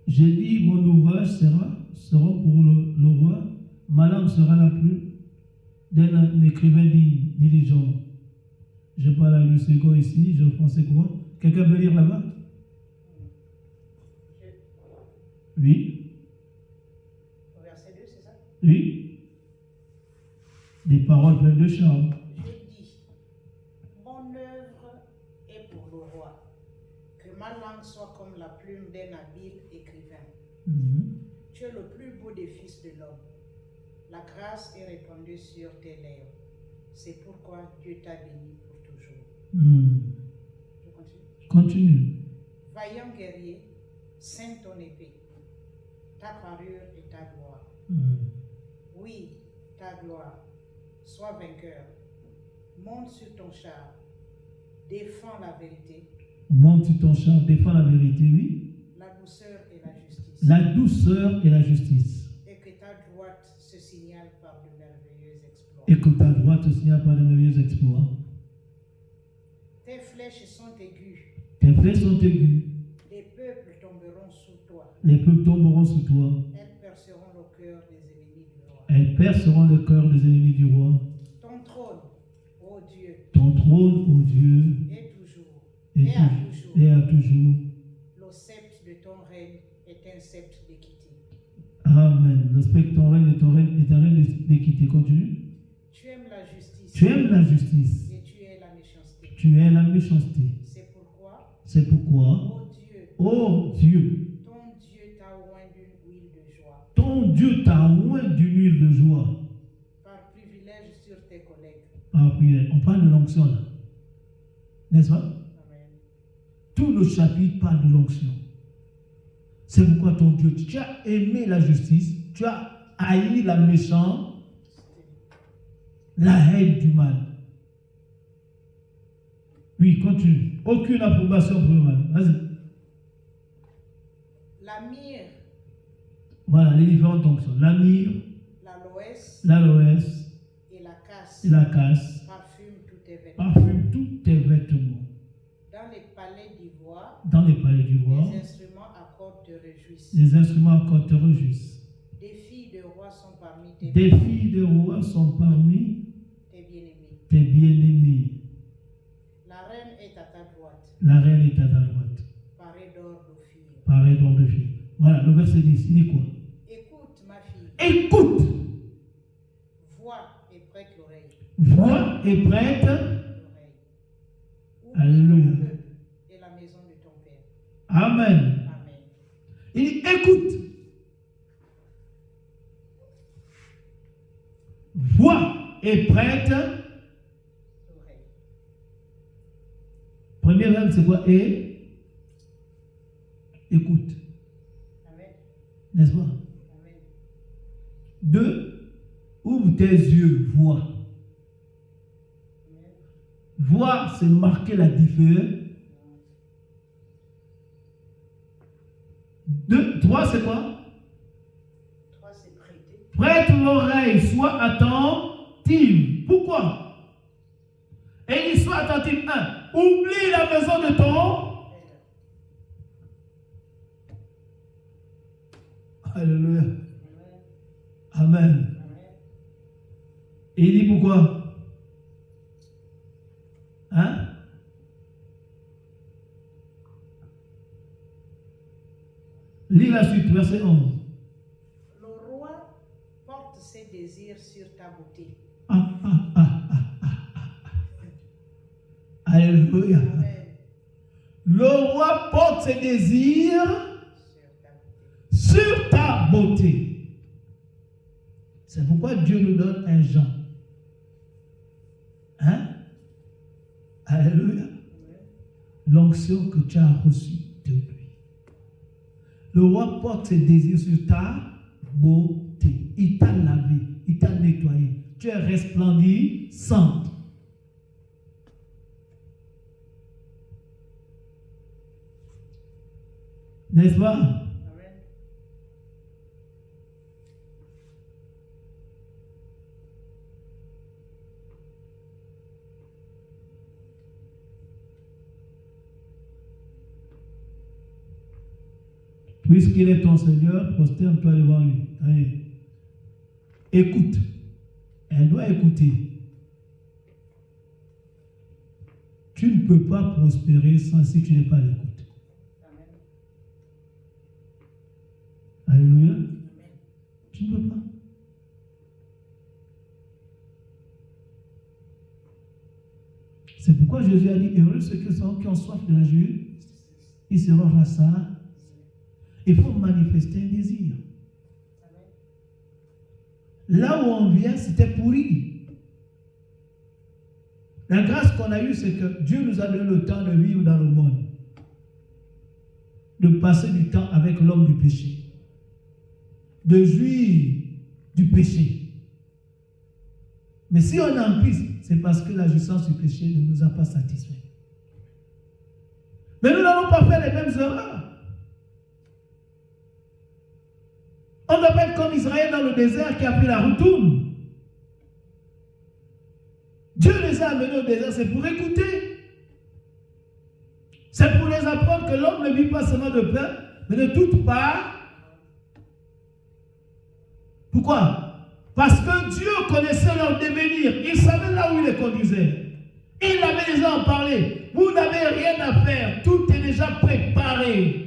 J'ai dit, mon ouvrage sera pour le roi, ma langue sera la plume d'un écrivain diligent. Je parle à Lucego ici, je pensais quoi? Quelqu'un veut lire là-bas? Oui. Au verset 2, c'est ça? Oui. Des paroles pleines de charme. Ma langue soit comme la plume d'un habile écrivain. Tu es le plus beau des fils de l'homme. La grâce est répandue sur tes lèvres. C'est pourquoi Dieu t'a béni pour toujours. Je continue. Continue. Vaillant guerrier, ceins ton épée. Ta parure et ta gloire. Oui, ta gloire. Sois vainqueur. Monte sur ton char. Défends la vérité. Monte sur ton char, défends la vérité, oui. La douceur et la justice. La douceur et la justice. Et que ta droite se signale par de merveilleux exploits. Et que ta droite se signale par de merveilleux exploits. Tes flèches sont aiguës. Tes flèches sont aiguës. Les peuples tomberont sous toi. Les peuples tomberont sous toi. Elles perceront le cœur des ennemis du roi. Elles perceront le cœur des ennemis du roi. Ton trône, ô Dieu. Ton trône, ô Dieu, est toujours. et à toujours. Et à toujours. Le sceptre de ton règne est un sceptre d'équité. Amen. Le sceptre de ton règne est un règne d'équité. Continue. Tu aimes la justice. Tu aimes la justice. Et tu es la méchanceté. Tu es la méchanceté. C'est pourquoi, oh Dieu, ton Dieu t'a oint d'une huile de joie. Ton Dieu t'a oint d'une huile de joie. Par privilège sur tes collègues. Par privilège. On parle de l'onction là. N'est-ce pas? Amen. Tout le chapitre parle de l'onction. C'est pourquoi ton Dieu, tu as aimé la justice, tu as haï la méchante, la haine du mal. Oui, continue. Aucune approbation pour le mal. Vas-y. La myrrhe, Voilà les différentes onctions. La myrrhe, l'aloès et la casse, et la casse parfument tous tes vêtements. parfument tous tes vêtements. Dans les palais d'ivoire, Dans les palais d'ivoire, les instruments à cordes te réjouissent. les instruments à cordes te réjouissent. Des filles de rois sont parmi tes Des filles de rois sont parmi bien-aimés. tes bien-aimés. La reine est à ta droite, La reine est à ta droite. parée d'or d'Ophir. Pareil d'or de fille. Voilà, le verset 10, il dit quoi? Écoute, ma fille, Écoute, vois et prête l'oreille. vois et prête. L'oreille. Alléluia. Oublie ton peuple et la maison de ton père. Amen. Amen. Il dit écoute, vois et prête. L'oreille. Premier verbe, c'est quoi? Et écoute. Amen. N'est-ce pas? Amen. 2. Ouvre tes yeux, vois. Amen. Voir, c'est marquer la différence. 3, c'est quoi? 3, c'est prêter. Prête l'oreille, sois attentive. Pourquoi? Et il soit attentif. 1. Oublie la maison de ton. Alléluia. Amen. Amen. Amen. Et il dit pourquoi? Hein? Lis la suite, verset 11. Le roi porte ses désirs sur ta beauté. Alléluia. Amen. Le roi porte ses désirs Sur ta beauté. sur ta beauté. C'est pourquoi Dieu nous donne un Jean. Hein? Alléluia. Amen. L'onction que tu as reçue de lui. Le roi porte ses désirs sur ta beauté. Il t'a lavé, il t'a nettoyé. Tu es resplendissante. N'est-ce pas? Amen. Puisqu'il est ton Seigneur, prosterne-toi devant lui. Allez. Écoute. Elle doit écouter. Tu ne peux pas prospérer si tu n'es pas à l'écoute. Amen. Alléluia. Amen. Tu ne peux pas. C'est pourquoi Jésus a dit, heureux ceux qui ont soif de la justice, ils seront rassasiés. Il faut manifester un désir. Amen. Là où on vient, c'était pourri. La grâce qu'on a eue, c'est que Dieu nous a donné le temps de vivre dans le monde. De passer du temps avec l'homme du péché. De jouir du péché. Mais si on est en Christ, c'est parce que la jouissance du péché ne nous a pas satisfaits. Mais nous n'allons pas faire les mêmes erreurs. On ne doit pas être comme Israël dans le désert qui a pris la retourne. Dieu les a amenés au désert, c'est pour écouter. C'est pour les apprendre que l'homme ne vit pas seulement de pain, mais de toutes parts. Pourquoi? Parce que Dieu connaissait leur devenir. Il savait là où il les conduisait. Il avait déjà en parlé. Vous n'avez rien à faire. Tout est déjà préparé.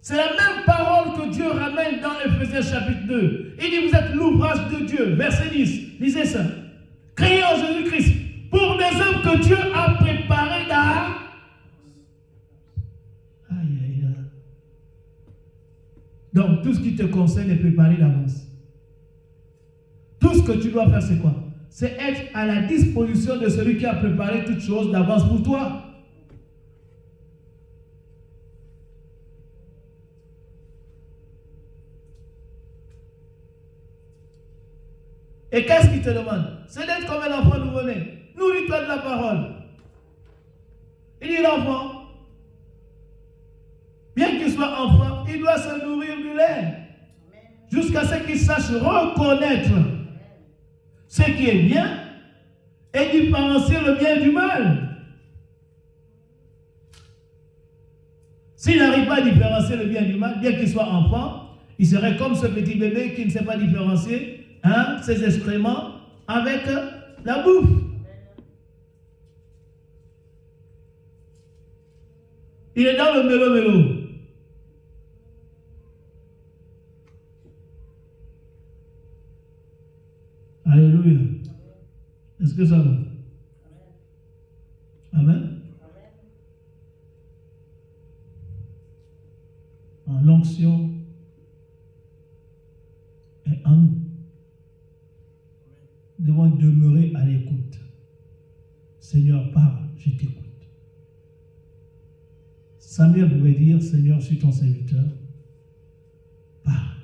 C'est la même parole que Dieu ramène dans Éphésiens chapitre 2. Il dit, vous êtes l'ouvrage de Dieu. Verset 10. Lisez ça. Créé en Jésus-Christ pour des œuvres que Dieu a préparées d'avance. Aïe, aïe, aïe. Donc, tout ce qui te concerne est préparé d'avance. Tout ce que tu dois faire, c'est quoi? C'est être à la disposition de celui qui a préparé toutes choses d'avance pour toi. Et qu'est-ce qu'il te demande? C'est d'être comme un enfant nouveau-né. Nourris-toi de la parole. Il dit l'enfant, bien qu'il soit enfant, il doit se nourrir du lait. Jusqu'à ce qu'il sache reconnaître ce qui est bien et différencier le bien du mal. S'il n'arrive pas à différencier le bien du mal, bien qu'il soit enfant, il serait comme ce petit bébé qui ne sait pas différencier ses excréments avec la bouffe. Il est dans le mélo-mélo. Alléluia. Est-ce que ça va? Amen. En l'onction et en nous. Nous devons demeurer à l'écoute. Seigneur, parle, je t'écoute. Samuel pouvait dire, Seigneur, je suis ton serviteur. Parle.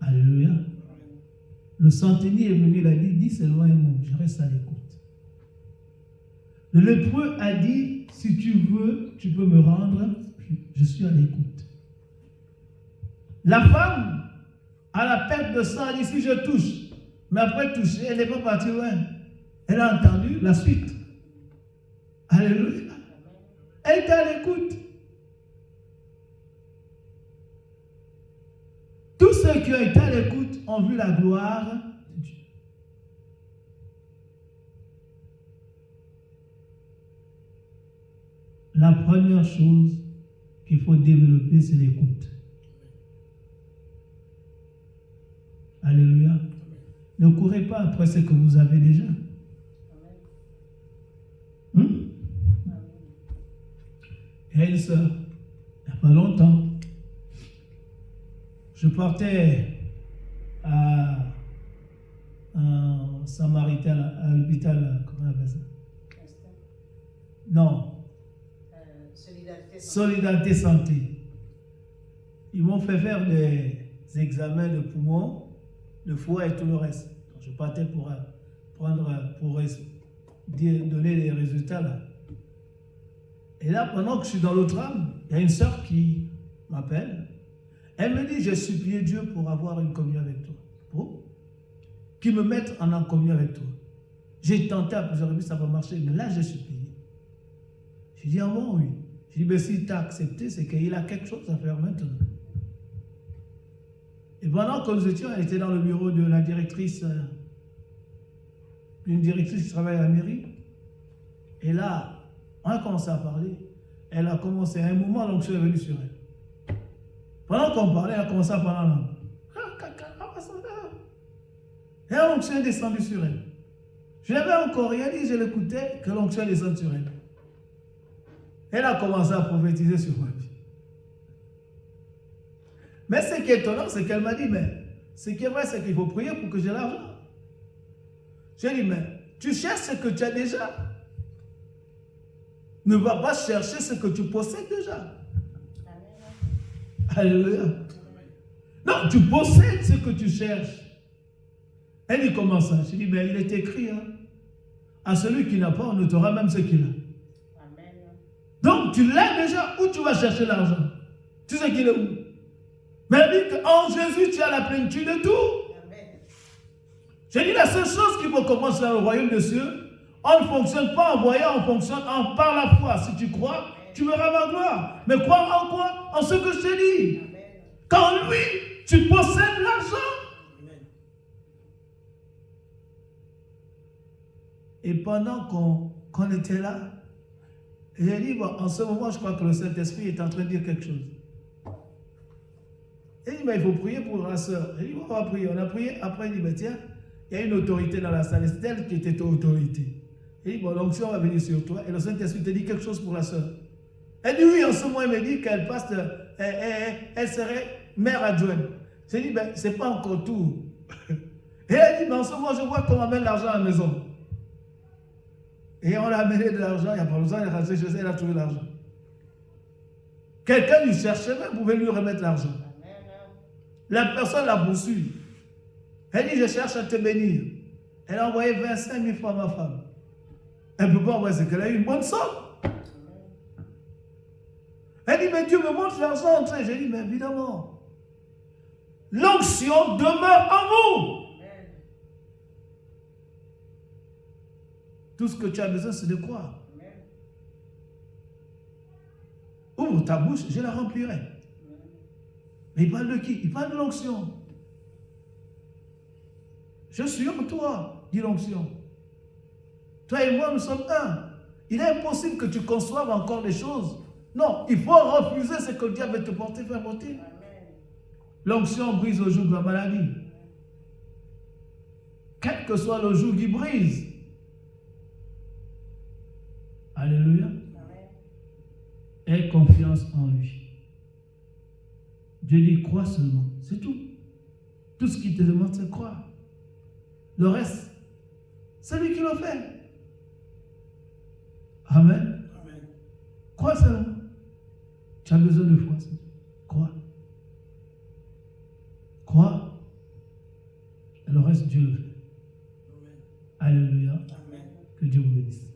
Alléluia. Le centenier est venu, il a dit, dis seulement un mot, je reste à l'écoute. Le lépreux a dit, si tu veux, tu peux me rendre, je suis à l'écoute. La femme, à la perte de sang, a dit, si je touche, mais après toucher, elle n'est pas partie loin. Elle a entendu la suite. Alléluia. Elle était à l'écoute. Tous ceux qui ont été à l'écoute ont vu la gloire de Dieu. La première chose qu'il faut développer, c'est l'écoute. Alléluia. Ne courez pas après ce que vous avez déjà. Il y a une sœur, il n'y a pas longtemps, je partais à un Samaritain, à l'hôpital, comment on appelle ça? Non. Solidarité Santé. Ils m'ont fait faire des examens de poumons, de foie et tout le reste. Donc je partais pour donner les résultats là. Et là, pendant que je suis dans le tram, il y a une sœur qui m'appelle. Elle me dit, j'ai supplié Dieu pour avoir une communion avec toi. Pour qu'il me mette en communion avec toi. J'ai tenté à plusieurs reprises, ça va marcher, mais là, j'ai supplié. J'ai dit, ah bon, oui. J'ai dit, mais si tu as accepté, c'est qu'il a quelque chose à faire maintenant. Et pendant que nous étions, elle était dans le bureau de la directrice, une directrice qui travaille à la mairie. Et là, on a commencé à parler. Elle a commencé, à un moment, l'onction est venue sur elle. Pendant qu'on parlait, elle a commencé à parler en langue. Et l'onction est descendue sur elle. Je n'avais encore rien dit, je l'écoutais, que l'onction est descendue sur elle. Elle a commencé à prophétiser sur ma vie. Mais ce qui est étonnant, c'est qu'elle m'a dit, mais ce qui est vrai, c'est qu'il faut prier pour que j'ai l'argent. J'ai dit, mais tu cherches ce que tu as déjà. Ne va pas chercher ce que tu possèdes déjà. Alléluia. Non, tu possèdes ce que tu cherches. Elle dit comment ça? Je dis, mais il est écrit, à celui qui n'a pas, on notera même ce qu'il a. Amen. Donc tu l'as déjà, où tu vas chercher l'argent? Tu sais qu'il est où? Mais elle dit qu'en Jésus, tu as la plénitude de tout. Amen. J'ai dit, la seule chose qu'il faut commencer dans le royaume des cieux, on ne fonctionne pas en voyant, on fonctionne par la foi. Si tu crois, tu verras ma gloire. Mais croire en quoi? En ce que je t'ai dit. Amen. Qu'en lui, tu possèdes l'argent. Et pendant qu'on était là, j'ai dit, bon, en ce moment, je crois que le Saint-Esprit est en train de dire quelque chose. Il dit, mais il faut prier pour la soeur. J'ai dit, bon, on va prier. On a prié. Après, il dit, mais tiens, il y a une autorité dans la salle. C'est elle qui était autorité. Il dit, bon, l'onction va venir sur toi. Et le Saint-Esprit te dit quelque chose pour la soeur. Elle dit, oui, en ce moment, il me dit qu'elle passe, elle serait mère adjointe. J'ai dit, ben, c'est pas encore tout. Et elle dit, mais en ce moment, je vois qu'on amène l'argent à la maison. Et on a amené de l'argent, il n'y a pas besoin, elle est rentrée chez elle, elle a trouvé l'argent. Quelqu'un lui cherchait, mais pouvait lui remettre l'argent. La personne l'a poursuivi. Elle dit, je cherche à te bénir. Elle a envoyé 25 000 francs à ma femme. Elle ne peut pas envoyer ce qu'elle a eu, une bonne somme. Elle dit, mais Dieu me montre l'argent. J'ai dit, mais évidemment. L'onction demeure en vous. Tout ce que tu as besoin, c'est de croire. Ouvre ta bouche, je la remplirai. Mais il parle de qui? Il parle de l'onction. Je suis en toi, dit l'onction. Toi et moi, nous sommes un. Il est impossible que tu conçoives encore des choses. Non, il faut refuser ce que Dieu veut te porter, faire porter. L'onction brise le joug de la maladie. Quel que soit le joug, il brise. Alléluia. Aie confiance en lui. Dieu dit, crois seulement. C'est tout. Tout ce qu'il te demande, c'est croire. Le reste, c'est lui qui le fait. Amen. Amen. Crois seulement. Tu as besoin de foi. Crois. Crois. Et le reste, Dieu le fait. Amen. Alléluia. Amen. Que Dieu vous bénisse.